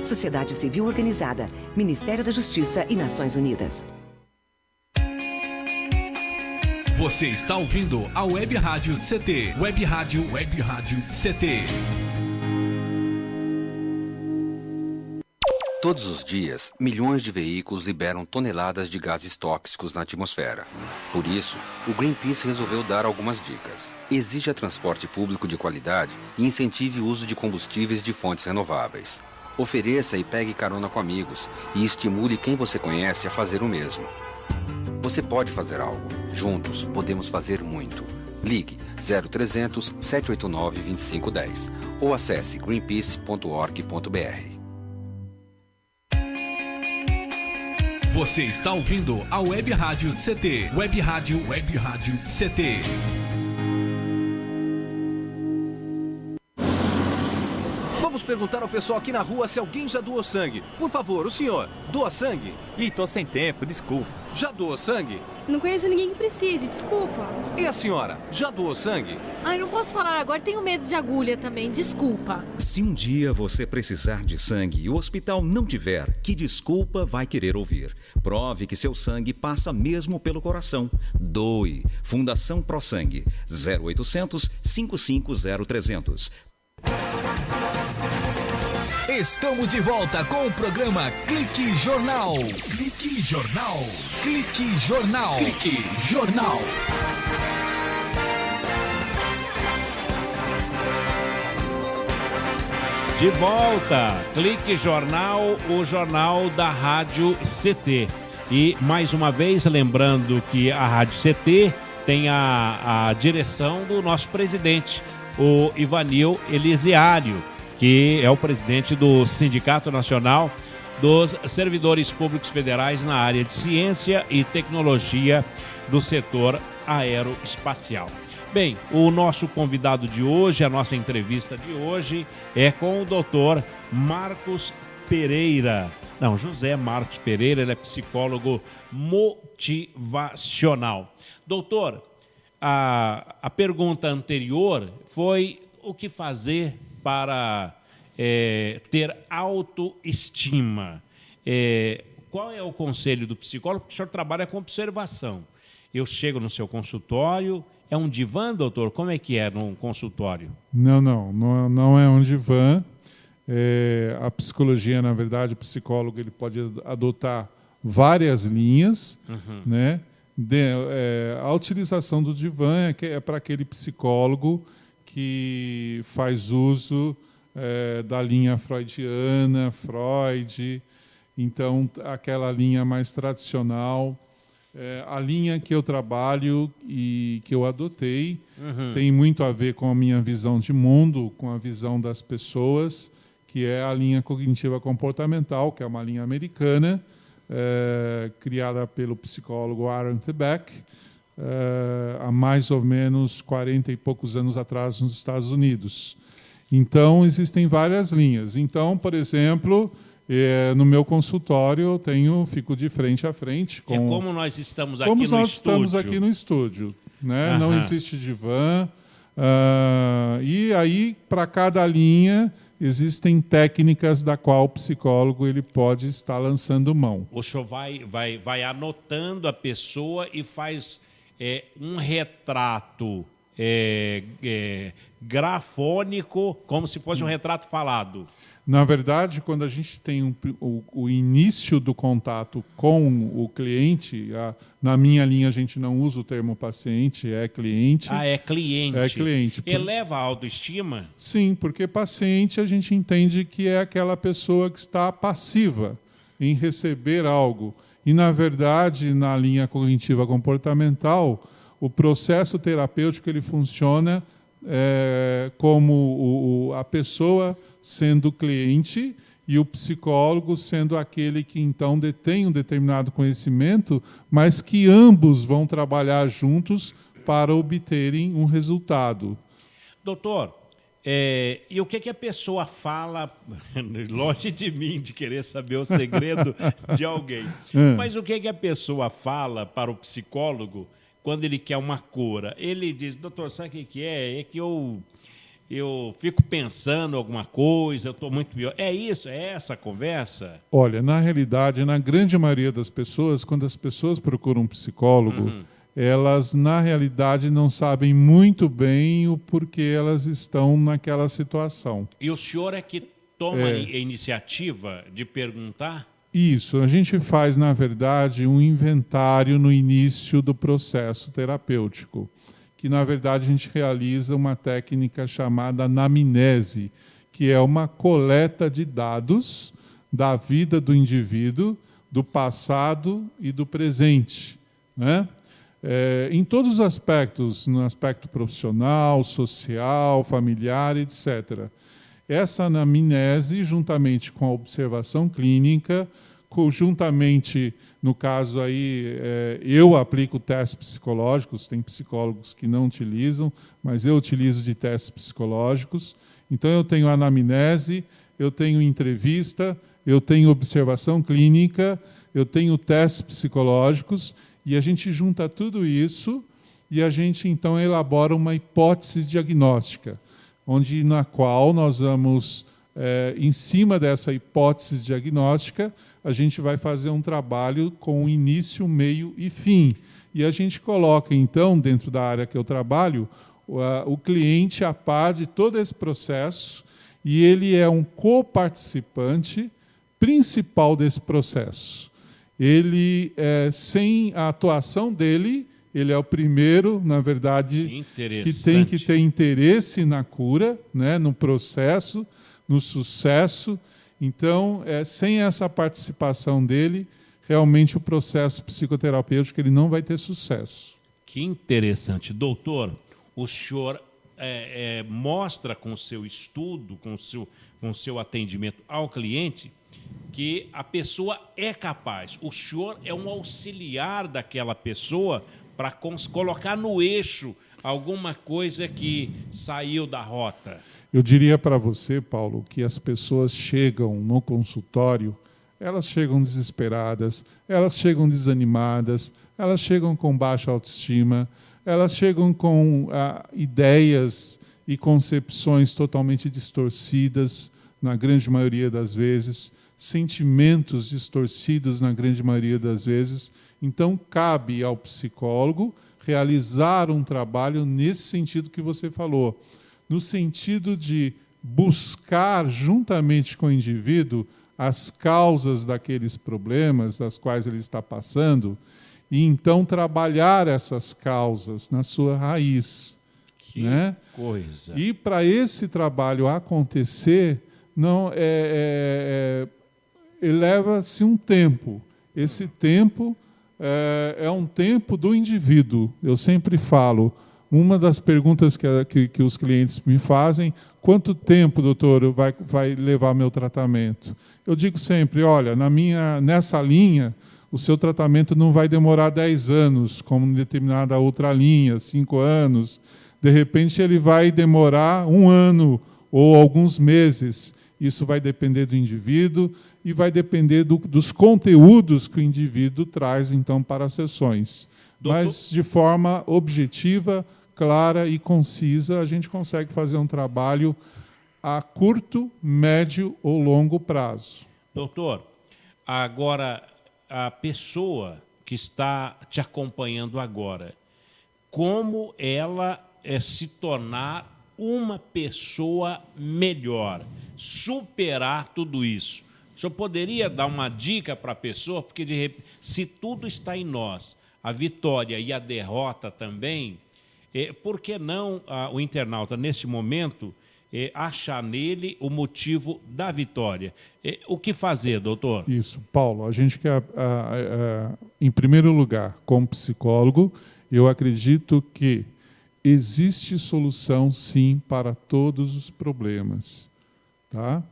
Sociedade Civil Organizada, Ministério da Justiça e Nações Unidas. Você está ouvindo a Web Rádio CT, Web Rádio CT. Todos os dias, milhões de veículos liberam toneladas de gases tóxicos na atmosfera. Por isso, o Greenpeace resolveu dar algumas dicas. Exija transporte público de qualidade e incentive o uso de combustíveis de fontes renováveis. Ofereça e pegue carona com amigos e estimule quem você conhece a fazer o mesmo. Você pode fazer algo. Juntos, podemos fazer muito. Ligue 0300 789 2510 ou acesse greenpeace.org.br. Você está ouvindo a Web Rádio CT, Web Rádio CT. Vamos perguntar ao pessoal aqui na rua se alguém já doou sangue. Por favor, o senhor, doa sangue? Ih, tô sem tempo, desculpa. Já doou sangue? Não conheço ninguém que precise, desculpa. E a senhora, já doou sangue? Ai, não posso falar agora, tenho medo de agulha também, desculpa. Se um dia você precisar de sangue e o hospital não tiver, que desculpa vai querer ouvir? Prove que seu sangue passa mesmo pelo coração. Doe. Fundação Pro Sangue. 0800 550 300. Estamos de volta com o programa Clique Jornal. Clique Jornal. Clique Jornal. Clique Jornal. De volta, Clique Jornal, o jornal da Rádio CT. E mais uma vez, lembrando que a Rádio CT tem a direção do nosso presidente, o Ivanil Elisiário, que é o presidente do Sindicato Nacional dos Servidores Públicos Federais na área de Ciência e Tecnologia do setor aeroespacial. Bem, o nosso convidado de hoje, a nossa entrevista de hoje é com o doutor Marcos Pereira. Não, José Marcos Pereira, ele é psicólogo motivacional. Doutor, a pergunta anterior foi o que fazer para ter autoestima. Qual é o conselho do psicólogo? Porque o senhor trabalha com observação. Eu chego no seu consultório, é um divã, doutor? Como é que é num consultório? Não é um divã. A psicologia, na verdade, o psicólogo ele pode adotar várias linhas, né? A utilização do divã é para aquele psicólogo que faz uso da linha freudiana, Freud, então aquela linha mais tradicional. A linha que eu trabalho e que eu adotei tem muito a ver com a minha visão de mundo, com a visão das pessoas, que é a linha cognitiva comportamental, que é uma linha americana, criada pelo psicólogo Aaron T. Beck, há mais ou menos 40 e poucos anos atrás nos Estados Unidos. Então, existem várias linhas. Então, por exemplo, no meu consultório eu fico de frente a frente. Como nós estamos aqui no estúdio. Como nós estamos aqui no estúdio. Né? Não existe divã. E aí, para cada linha, existem técnicas da qual o psicólogo ele pode estar lançando mão. O senhor vai anotando a pessoa e faz um retrato grafônico, como se fosse um retrato falado. Na verdade, quando a gente tem o início do contato com o cliente, na minha linha a gente não usa o termo paciente, é cliente. É cliente. É cliente. Eleva a autoestima? Sim, porque paciente a gente entende que é aquela pessoa que está passiva em receber algo. E, na verdade, na linha cognitiva comportamental, o processo terapêutico ele funciona como a pessoa sendo cliente e o psicólogo sendo aquele que, então, detém um determinado conhecimento, mas que ambos vão trabalhar juntos para obterem um resultado. Doutor, e o que a pessoa fala, longe de mim de querer saber o segredo de alguém, mas o que a pessoa fala para o psicólogo quando ele quer uma cura? Ele diz, doutor, sabe o que é? É que eu fico pensando alguma coisa, eu estou muito pior. É isso? É essa a conversa? Olha, na realidade, na grande maioria das pessoas, quando as pessoas procuram um psicólogo, elas, na realidade, não sabem muito bem o porquê elas estão naquela situação. E o senhor é que toma a iniciativa de perguntar? Isso, a gente faz, na verdade, um inventário no início do processo terapêutico, que, na verdade, a gente realiza uma técnica chamada anamnese, que é uma coleta de dados da vida do indivíduo, do passado e do presente, né? Em todos os aspectos, no aspecto profissional, social, familiar, etc. Essa anamnese, juntamente com a observação clínica, juntamente, no caso aí, eu aplico testes psicológicos, tem psicólogos que não utilizam, mas eu utilizo de testes psicológicos. Então, eu tenho anamnese, eu tenho entrevista, eu tenho observação clínica, eu tenho testes psicológicos, e a gente junta tudo isso e a gente, então, elabora uma hipótese diagnóstica, na qual nós vamos, em cima dessa hipótese diagnóstica, a gente vai fazer um trabalho com início, meio e fim. E a gente coloca, então, dentro da área que eu trabalho, o cliente a par de todo esse processo, e ele é um coparticipante principal desse processo. Ele, sem a atuação dele, ele é o primeiro, na verdade, que tem que ter interesse na cura, né, no processo, no sucesso. Então, sem essa participação dele, realmente o processo psicoterapêutico ele não vai ter sucesso. Que interessante. Doutor, o senhor mostra com o seu estudo, com o seu atendimento ao cliente, que a pessoa é capaz. O senhor é um auxiliar daquela pessoa para colocar no eixo alguma coisa que saiu da rota. Eu diria para você, Paulo, que as pessoas chegam no consultório, elas chegam desesperadas, elas chegam desanimadas, elas chegam com baixa autoestima, elas chegam com ideias e concepções totalmente distorcidas, na grande maioria das vezes, sentimentos distorcidos na grande maioria das vezes. Então, cabe ao psicólogo realizar um trabalho nesse sentido que você falou, no sentido de buscar, juntamente com o indivíduo, as causas daqueles problemas das quais ele está passando, e então trabalhar essas causas na sua raiz. Que coisa! E para esse trabalho acontecer, leva-se um tempo. Esse tempo é um tempo do indivíduo. Eu sempre falo, uma das perguntas que os clientes me fazem, quanto tempo, doutor, vai levar meu tratamento? Eu digo sempre, olha, nessa linha, o seu tratamento não vai demorar 10 anos, como em determinada outra linha, 5 anos. De repente, ele vai demorar 1 ano ou alguns meses. Isso vai depender do indivíduo e vai depender dos conteúdos que o indivíduo traz, então, para as sessões. Mas, de forma objetiva, clara e concisa, a gente consegue fazer um trabalho a curto, médio ou longo prazo. Doutor, agora, a pessoa que está te acompanhando agora, como ela se tornar uma pessoa melhor, superar tudo isso? O senhor poderia dar uma dica para a pessoa? Porque, se tudo está em nós, a vitória e a derrota também, por que não o internauta, nesse momento, achar nele o motivo da vitória? O que fazer, doutor? Isso, Paulo, a gente quer, em primeiro lugar, como psicólogo, eu acredito que existe solução, sim, para todos os problemas. Tá?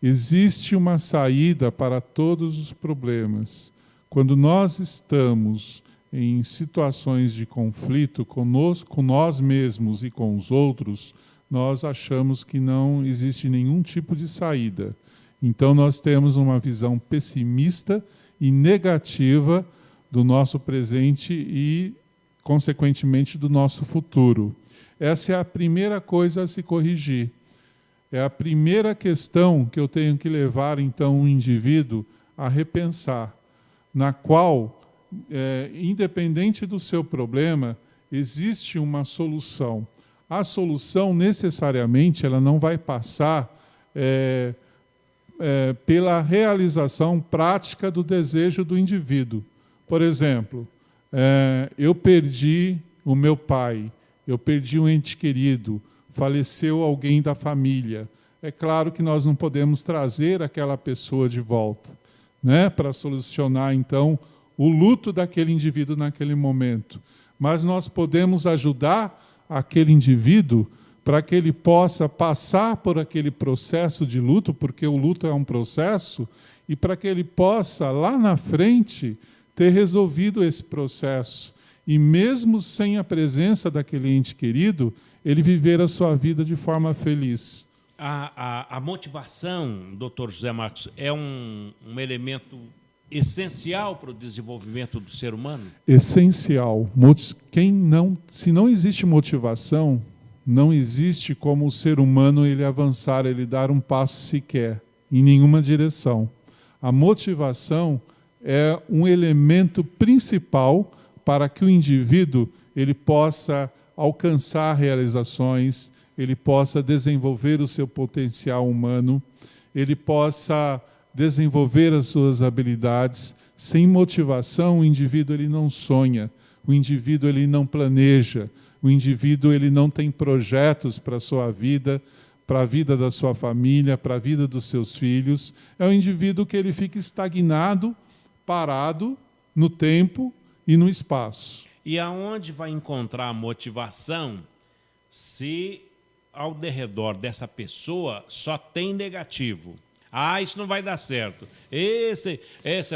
Existe uma saída para todos os problemas. Quando nós estamos em situações de conflito conosco, com nós mesmos e com os outros, nós achamos que não existe nenhum tipo de saída. Então, nós temos uma visão pessimista e negativa do nosso presente e, consequentemente, do nosso futuro. Essa é a primeira coisa a se corrigir. É a primeira questão que eu tenho que levar, então, o indivíduo a repensar, na qual, independente do seu problema, existe uma solução. A solução, necessariamente, ela não vai passar pela realização prática do desejo do indivíduo. Por exemplo, eu perdi o meu pai, eu perdi um ente querido, faleceu alguém da família. É claro que nós não podemos trazer aquela pessoa de volta, né, para solucionar, então, o luto daquele indivíduo naquele momento. Mas nós podemos ajudar aquele indivíduo para que ele possa passar por aquele processo de luto, porque o luto é um processo, e para que ele possa, lá na frente, ter resolvido esse processo. E mesmo sem a presença daquele ente querido, ele viver a sua vida de forma feliz. A motivação, doutor José Marcos, é um elemento essencial para o desenvolvimento do ser humano? Essencial. Se não existe motivação, não existe como o ser humano ele avançar, ele dar um passo sequer, em nenhuma direção. A motivação é um elemento principal para que o indivíduo ele possa alcançar realizações, ele possa desenvolver o seu potencial humano, ele possa desenvolver as suas habilidades. Sem motivação, o indivíduo ele não sonha, o indivíduo ele não planeja, o indivíduo ele não tem projetos para a sua vida, para a vida da sua família, para a vida dos seus filhos. É um indivíduo que ele fica estagnado, parado no tempo e no espaço. E aonde vai encontrar a motivação se ao derredor dessa pessoa só tem negativo? Ah, isso não vai dar certo. Esse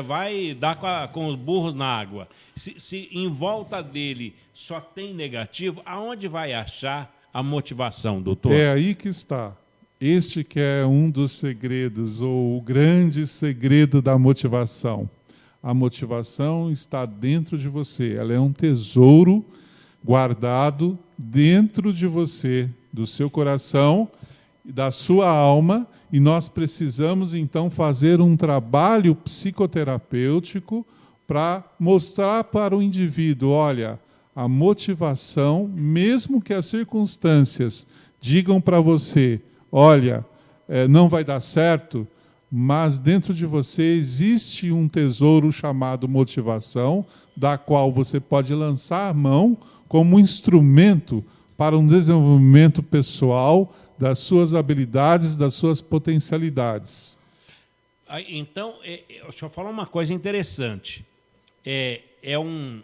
vai dar com os burros na água. Se em volta dele só tem negativo, aonde vai achar a motivação, doutor? É aí que está. Este que é um dos segredos, ou o grande segredo da motivação. A motivação está dentro de você. Ela é um tesouro guardado dentro de você, do seu coração, da sua alma, e nós precisamos, então, fazer um trabalho psicoterapêutico para mostrar para o indivíduo, olha, a motivação, mesmo que as circunstâncias digam para você, olha, não vai dar certo, mas dentro de você existe um tesouro chamado motivação, da qual você pode lançar a mão como um instrumento para um desenvolvimento pessoal das suas habilidades, das suas potencialidades. Então, o senhor falou uma coisa interessante. É um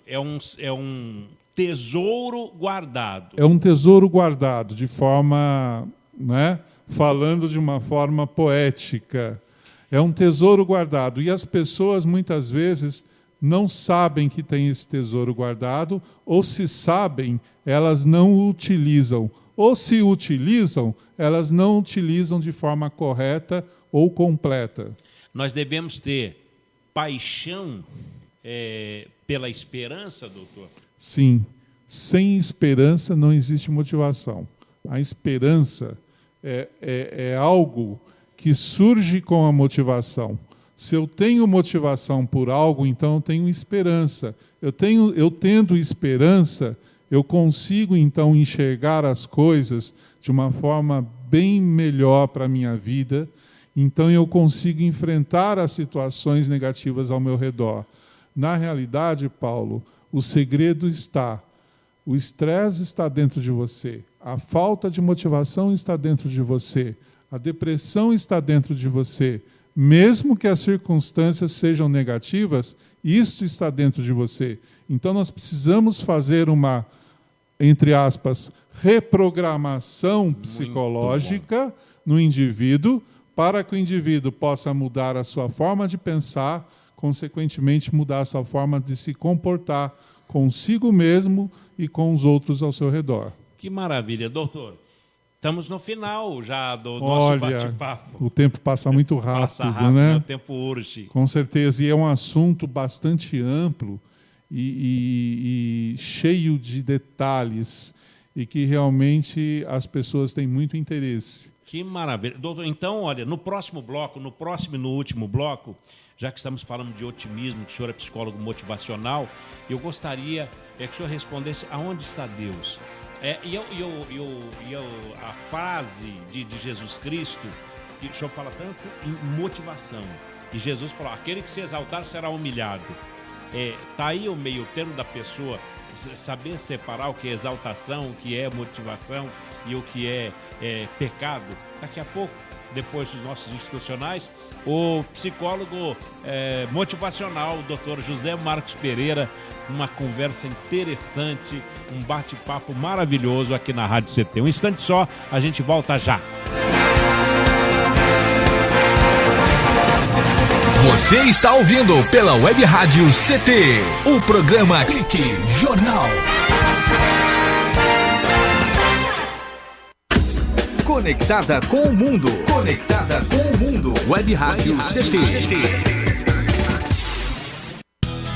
tesouro guardado. É um tesouro guardado, de forma, né, falando de uma forma poética. É um tesouro guardado. E as pessoas, muitas vezes, não sabem que tem esse tesouro guardado, ou se sabem, elas não o utilizam. Ou se utilizam, elas não utilizam de forma correta ou completa. Nós devemos ter paixão pela esperança, doutor? Sim. Sem esperança não existe motivação. A esperança é algo que surge com a motivação. Se eu tenho motivação por algo, então eu tenho esperança. Eu tendo esperança, eu consigo então enxergar as coisas de uma forma bem melhor para a minha vida. Então eu consigo enfrentar as situações negativas ao meu redor. Na realidade, Paulo, o segredo está. O estresse está dentro de você. A falta de motivação está dentro de você. A depressão está dentro de você. Mesmo que as circunstâncias sejam negativas, isto está dentro de você. Então nós precisamos fazer uma, entre aspas, reprogramação psicológica no indivíduo, para que o indivíduo possa mudar a sua forma de pensar, consequentemente mudar a sua forma de se comportar consigo mesmo e com os outros ao seu redor. Que maravilha, doutor. Estamos no final já do nosso bate-papo. O tempo passa muito rápido, passa rápido, né? O tempo urge. Com certeza, e é um assunto bastante amplo e cheio de detalhes e que realmente as pessoas têm muito interesse. Que maravilha. Doutor, então, olha, no próximo bloco, no último bloco, já que estamos falando de otimismo, que o senhor é psicólogo motivacional, eu gostaria que o senhor respondesse aonde está Deus. A frase de Jesus Cristo, que o senhor fala tanto em motivação, e Jesus falou, aquele que se exaltar será humilhado. Está aí o meio termo da pessoa saber separar o que é exaltação, o que é motivação e o que é pecado. Daqui a pouco, depois dos nossos institucionais, o psicólogo motivacional, o Dr. José Marcos Pereira, uma conversa interessante, um bate-papo maravilhoso aqui na Rádio CT. Um instante só, a gente volta já. Você está ouvindo pela Web Rádio CT, o programa Clique Jornal. Conectada com o mundo. Conectada com o mundo. Web Rádio CT.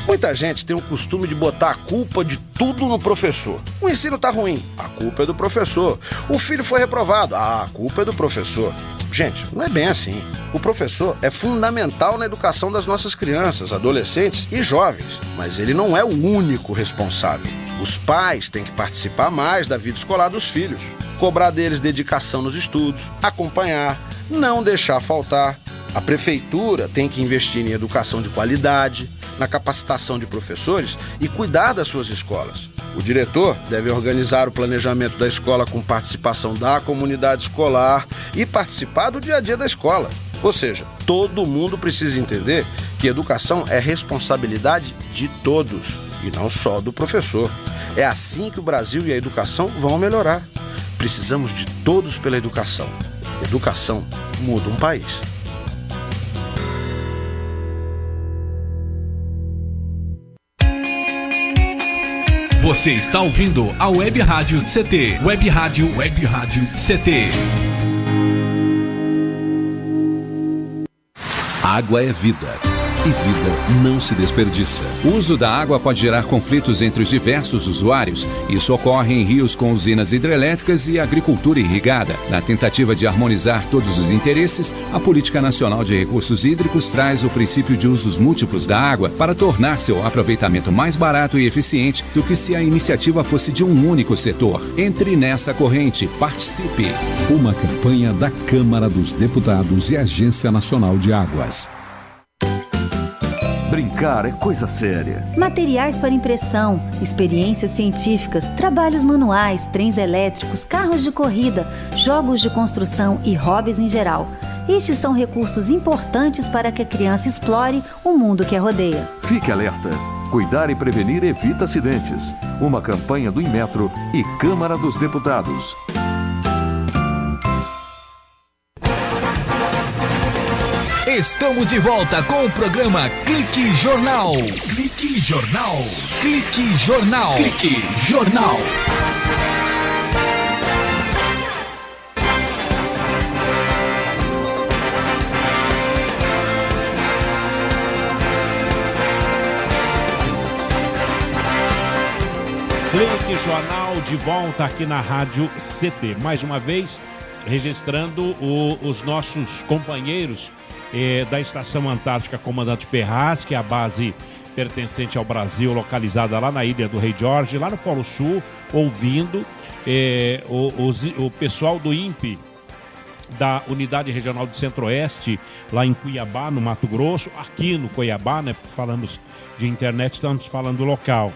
Muita gente tem o costume de botar a culpa de tudo no professor. O ensino tá ruim, a culpa é do professor. O filho foi reprovado, a culpa é do professor. Gente, não é bem assim. O professor é fundamental na educação das nossas crianças, adolescentes e jovens, mas ele não é o único responsável. Os pais têm que participar mais da vida escolar dos filhos, cobrar deles dedicação nos estudos, acompanhar, não deixar faltar. A prefeitura tem que investir em educação de qualidade, na capacitação de professores e cuidar das suas escolas. O diretor deve organizar o planejamento da escola com participação da comunidade escolar e participar do dia a dia da escola. Ou seja, todo mundo precisa entender que educação é responsabilidade de todos e não só do professor. É assim que o Brasil e a educação vão melhorar. Precisamos de todos pela educação. Educação muda um país. Você está ouvindo a Web Rádio CT. Web Rádio CT. Água é vida. E vida não se desperdiça. O uso da água pode gerar conflitos entre os diversos usuários. Isso ocorre em rios com usinas hidrelétricas e agricultura irrigada. Na tentativa de harmonizar todos os interesses, a Política Nacional de Recursos Hídricos traz o princípio de usos múltiplos da água para tornar seu aproveitamento mais barato e eficiente do que se a iniciativa fosse de um único setor. Entre nessa corrente, participe. Uma campanha da Câmara dos Deputados e Agência Nacional de Águas. Brincar é coisa séria. Materiais para impressão, experiências científicas, trabalhos manuais, trens elétricos, carros de corrida, jogos de construção e hobbies em geral. Estes são recursos importantes para que a criança explore o mundo que a rodeia. Fique alerta. Cuidar e prevenir evita acidentes. Uma campanha do Inmetro e Câmara dos Deputados. Estamos de volta com o programa Clique Jornal. Clique Jornal. Clique Jornal. Clique Jornal. Clique Jornal de volta aqui na Rádio CT. Mais uma vez, registrando os nossos companheiros da Estação Antártica Comandante Ferraz, que é a base pertencente ao Brasil, localizada lá na Ilha do Rei Jorge, lá no Polo Sul, ouvindo o pessoal do INPE, da Unidade Regional do Centro-Oeste, lá em Cuiabá, no Mato Grosso, aqui no Cuiabá, né? Falamos de internet, estamos falando local.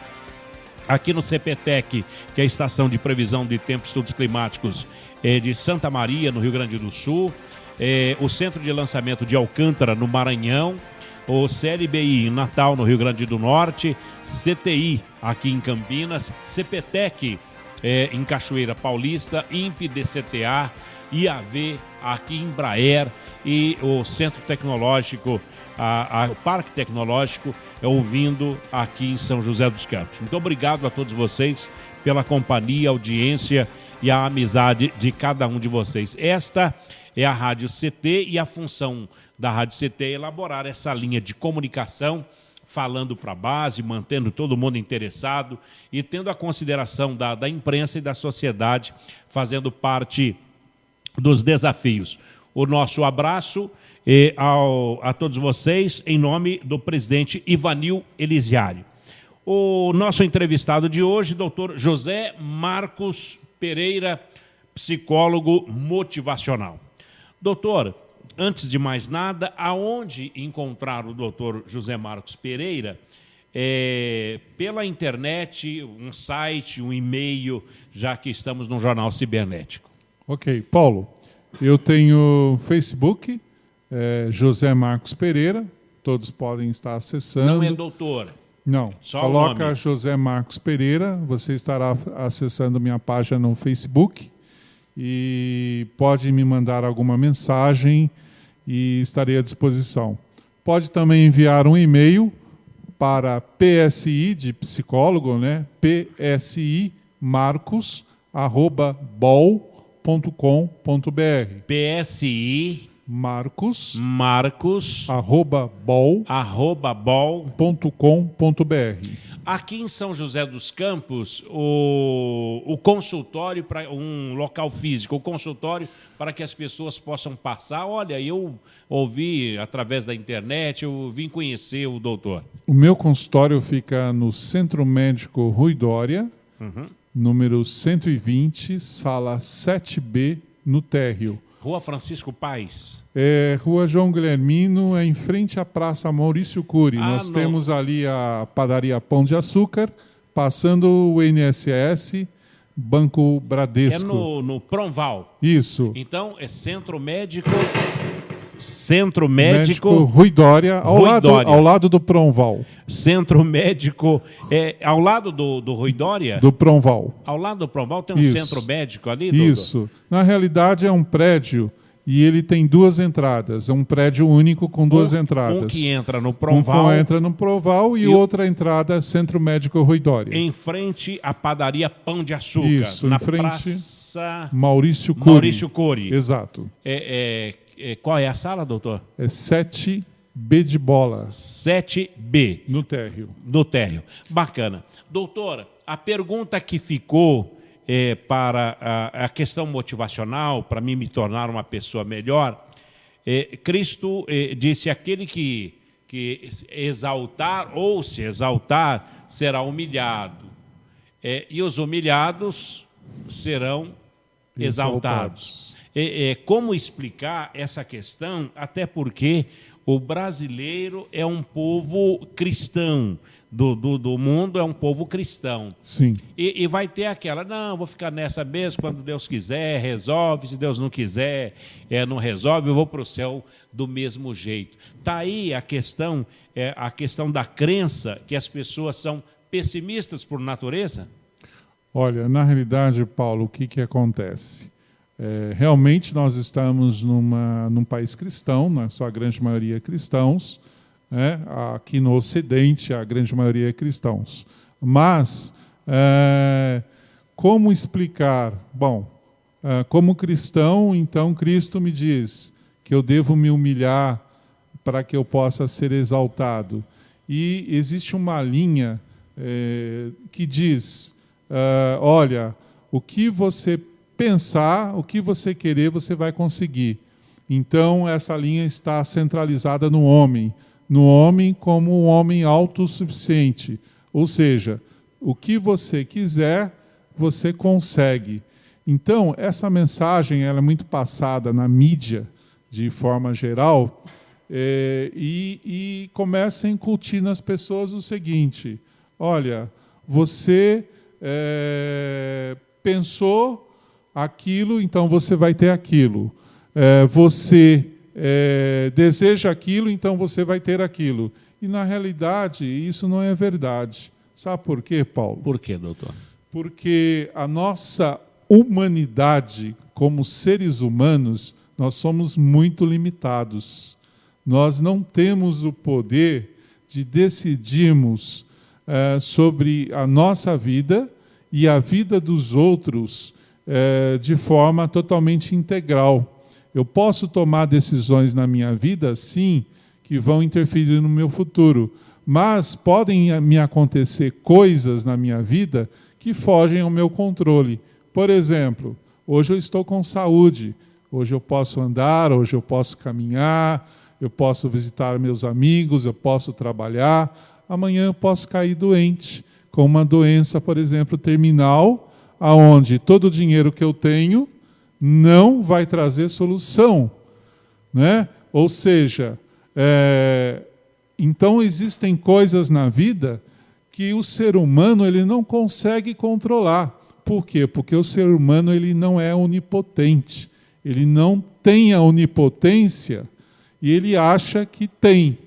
Aqui no CPTEC, que é a Estação de Previsão de Tempo e Estudos Climáticos de Santa Maria, no Rio Grande do Sul, o Centro de Lançamento de Alcântara, no Maranhão, o CLBI em Natal, no Rio Grande do Norte, CTI aqui em Campinas, CPTEC em Cachoeira Paulista, INPE DCTA, IAV aqui em Embraer e o Centro Tecnológico, o Parque Tecnológico, ouvindo aqui em São José dos Campos. Muito obrigado a todos vocês pela companhia, audiência e a amizade de cada um de vocês. Esta é a Rádio CT e a função da Rádio CT é elaborar essa linha de comunicação, falando para a base, mantendo todo mundo interessado e tendo a consideração da imprensa e da sociedade, fazendo parte dos desafios. O nosso abraço a todos vocês, em nome do presidente Ivanil Elisiário. O nosso entrevistado de hoje, doutor José Marcos Pereira, psicólogo motivacional. Doutor, antes de mais nada, aonde encontrar o doutor José Marcos Pereira? Pela internet, um site, um e-mail, já que estamos num jornal cibernético. Ok, Paulo, eu tenho Facebook, José Marcos Pereira, todos podem estar acessando. Não é doutor? Não, só coloca o nome. José Marcos Pereira, você estará acessando minha página no Facebook e pode me mandar alguma mensagem e estarei à disposição. Pode também enviar um e-mail para PSI de psicólogo, né? psimarcos@bol.com.br. PSI Marcos @bol.com.br. Aqui em São José dos Campos, o consultório, para um local físico, o consultório para que as pessoas possam passar. Olha, eu ouvi através da internet, eu vim conhecer o doutor. O meu consultório fica no Centro Médico Rui Dória, número 120, sala 7B, no térreo. Rua Francisco Paes. Rua João Guilhermino, em frente à Praça Maurício Cury. Nós temos ali a padaria Pão de Açúcar, passando o INSS, Banco Bradesco. É no Pronval. Isso. Então, é Centro Médico Rui Dória, ao lado do Pronval. Centro Médico, ao lado do Rui Dória? Do Pronval. Ao lado do Pronval tem um centro médico ali, doutor? Isso. Na realidade é um prédio e ele tem duas entradas. É um prédio único com duas entradas. Um que entra no Pronval. Um entra no Pronval e outra entrada Centro Médico Rui Dória. Em frente à padaria Pão de Açúcar. Isso, na em frente Praça Maurício Cury. Maurício Cury. Exato. Qual é a sala, doutor? É 7B de bola. 7B. No térreo. No térreo. Bacana. Doutor, a pergunta que ficou para a questão motivacional, para mim me tornar uma pessoa melhor, Cristo disse, aquele que exaltar ou se exaltar será humilhado. E os humilhados serão exaltados. Como explicar essa questão, até porque o brasileiro é um povo cristão, do mundo é um povo cristão. Sim. E vai ter aquela, não, vou ficar nessa mesmo, quando Deus quiser, resolve, se Deus não quiser, não resolve, eu vou para o céu do mesmo jeito. Está aí a questão da crença, que as pessoas são pessimistas por natureza? Olha, na realidade, Paulo, o que acontece? Realmente nós estamos num país cristão, na sua grande maioria cristãos, né? Aqui no Ocidente a grande maioria é cristãos. Mas como explicar? Bom, como cristão, então Cristo me diz que eu devo me humilhar para que eu possa ser exaltado. E existe uma linha que diz, olha, o que você pensar, o que você querer, você vai conseguir. Então, essa linha está centralizada no homem como um homem autossuficiente. Ou seja, o que você quiser, você consegue. Então, essa mensagem ela é muito passada na mídia, de forma geral, e começa a incutir nas pessoas o seguinte: olha, você pensou aquilo, então você vai ter aquilo. Você deseja aquilo, então você vai ter aquilo. E, na realidade, isso não é verdade. Sabe por quê, Paulo? Por quê, doutor? Porque a nossa humanidade, como seres humanos, nós somos muito limitados. Nós não temos o poder de decidirmos sobre a nossa vida e a vida dos outros de forma totalmente integral. Eu posso tomar decisões na minha vida, sim, que vão interferir no meu futuro, mas podem me acontecer coisas na minha vida que fogem ao meu controle. Por exemplo, hoje eu estou com saúde, hoje eu posso andar, hoje eu posso caminhar, eu posso visitar meus amigos, eu posso trabalhar. Amanhã eu posso cair doente, com uma doença, por exemplo, terminal, aonde todo o dinheiro que eu tenho não vai trazer solução, né? Ou seja, então existem coisas na vida que o ser humano ele não consegue controlar. Por quê? Porque o ser humano ele não é onipotente. Ele não tem a onipotência e ele acha que tem.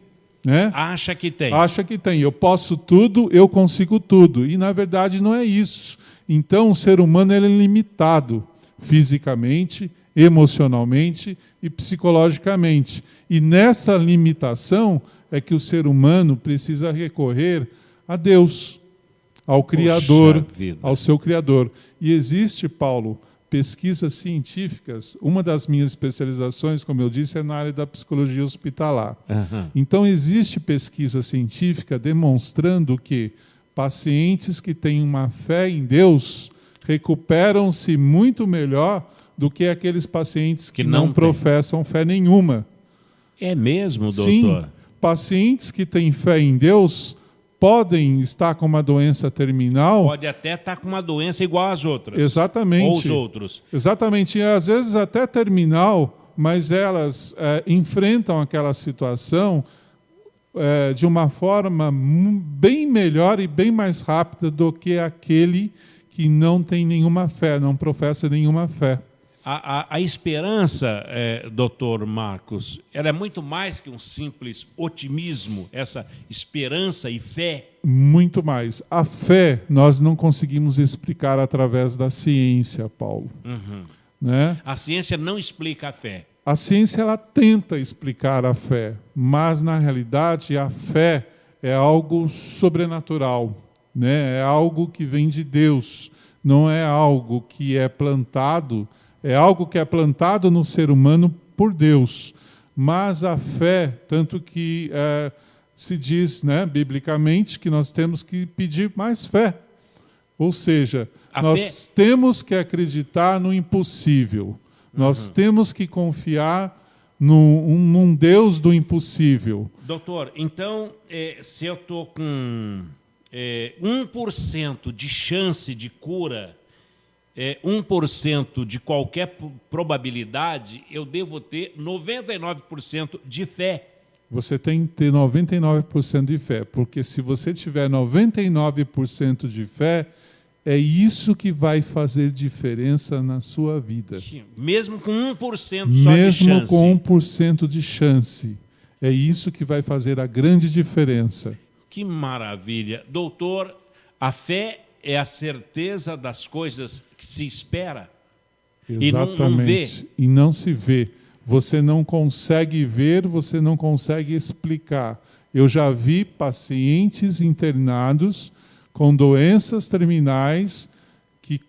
Né? Acha que tem. Acha que tem. Eu posso tudo, eu consigo tudo. E, na verdade, não é isso. Então, o ser humano ele é limitado fisicamente, emocionalmente e psicologicamente. E nessa limitação é que o ser humano precisa recorrer a Deus, ao Criador, ao seu Criador. E existe, Paulo, pesquisas científicas. Uma das minhas especializações, como eu disse, é na área da psicologia hospitalar. Uhum. Então, existe pesquisa científica demonstrando que pacientes que têm uma fé em Deus recuperam-se muito melhor do que aqueles pacientes que não professam fé nenhuma. É mesmo, doutor? Sim, pacientes que têm fé em Deus podem estar com uma doença terminal. Pode até estar com uma doença igual às outras. Exatamente. Ou os outros. Exatamente. E às vezes até terminal, mas elas enfrentam aquela situação de uma forma bem melhor e bem mais rápida do que aquele que não tem nenhuma fé, não professa nenhuma fé. A esperança, doutor Marcos, ela é muito mais que um simples otimismo, essa esperança e fé? Muito mais. A fé nós não conseguimos explicar através da ciência, Paulo. Uhum. Né? A ciência não explica a fé. A ciência ela tenta explicar a fé, mas na realidade a fé é algo sobrenatural, né? É algo que vem de Deus, não é algo que é plantado. É algo que é plantado no ser humano por Deus. Mas a fé, tanto que se diz, né, biblicamente, que nós temos que pedir mais fé. Ou seja, nós temos que acreditar no impossível. Nós temos que confiar num Deus do impossível. Doutor, então, se eu estou com 1% de chance de cura, 1% de qualquer probabilidade, eu devo ter 99% de fé. Você tem que ter 99% de fé, porque se você tiver 99% de fé, é isso que vai fazer diferença na sua vida. Mesmo com 1% só de chance. Mesmo com 1% de chance. É isso que vai fazer a grande diferença. Que maravilha. Doutor, a fé é a certeza das coisas que se espera? Exatamente. E não vê. E não se vê. Você não consegue ver, você não consegue explicar. Eu já vi pacientes internados com doenças terminais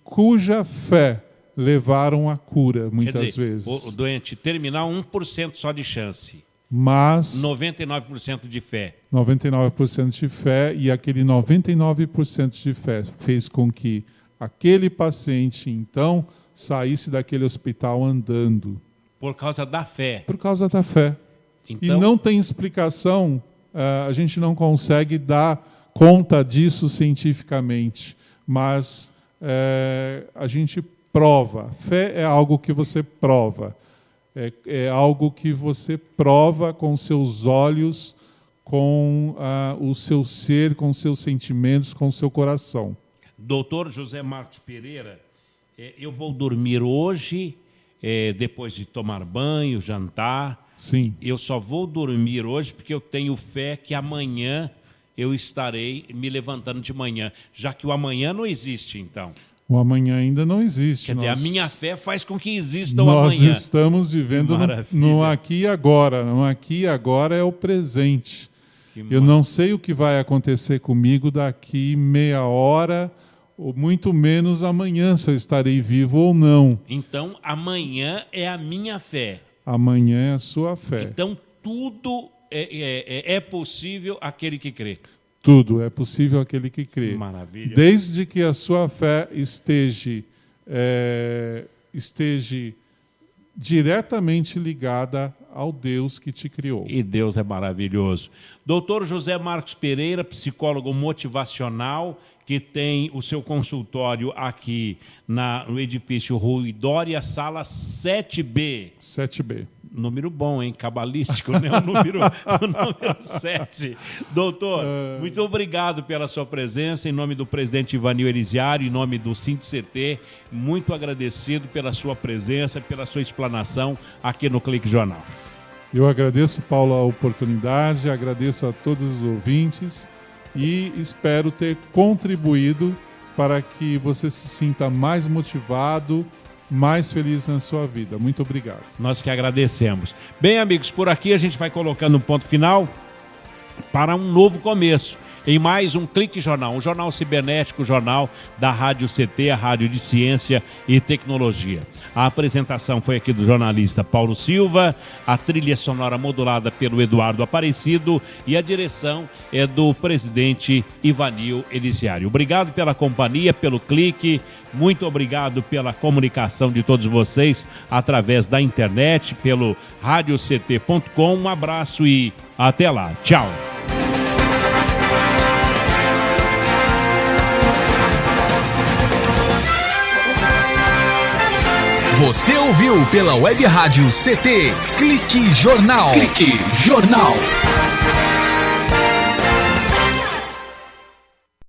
cuja fé levaram à cura, muitas vezes. O doente terminal, 1% só de chance. Mas 99% de fé. 99% de fé, e aquele 99% de fé fez com que aquele paciente, então, saísse daquele hospital andando. Por causa da fé. Por causa da fé. Então, e não tem explicação, a gente não consegue dar conta disso cientificamente, mas a gente prova. Fé é algo que você prova. É algo que você prova com seus olhos, com o seu ser, com seus sentimentos, com o seu coração. Doutor José Marcos Pereira, eu vou dormir hoje, depois de tomar banho, jantar. Sim. Eu só vou dormir hoje porque eu tenho fé que amanhã eu estarei me levantando de manhã, já que o amanhã não existe, então. O amanhã ainda não existe. Quer dizer, a minha fé faz com que exista o nós amanhã. Nós estamos vivendo no aqui e agora. No aqui e agora é o presente. Eu não sei o que vai acontecer comigo daqui meia hora, ou muito menos amanhã, se eu estarei vivo ou não. Então, amanhã é a minha fé. Amanhã é a sua fé. Então, tudo é possível àquele que crê. Tudo é possível àquele que crê. Maravilha. Desde que a sua fé esteja diretamente ligada ao Deus que te criou. E Deus é maravilhoso. Doutor José Marcos Pereira, psicólogo motivacional, que tem o seu consultório aqui no edifício Rui Dória, sala 7B. 7B. Número bom, hein? Cabalístico, né? O número 7. Doutor, muito obrigado pela sua presença. Em nome do presidente Ivanil Elisiário, em nome do SINDICT, muito agradecido pela sua presença, pela sua explanação aqui no Clique Jornal. Eu agradeço, Paulo, a oportunidade, agradeço a todos os ouvintes e espero ter contribuído para que você se sinta mais motivado, mais feliz na sua vida. Muito obrigado. Nós que agradecemos. Bem, amigos, por aqui a gente vai colocando um ponto final para um novo começo. Em mais um Clique Jornal, um jornal cibernético, jornal da Rádio CT, a Rádio de Ciência e Tecnologia. A apresentação foi aqui do jornalista Paulo Silva, a trilha sonora modulada pelo Eduardo Aparecido e a direção é do presidente Ivanil Elisiário. Obrigado pela companhia, pelo clique, muito obrigado pela comunicação de todos vocês através da internet, pelo radioct.com. Um abraço e até lá. Tchau. Você ouviu pela Web Rádio CT Clique Jornal. Clique Jornal.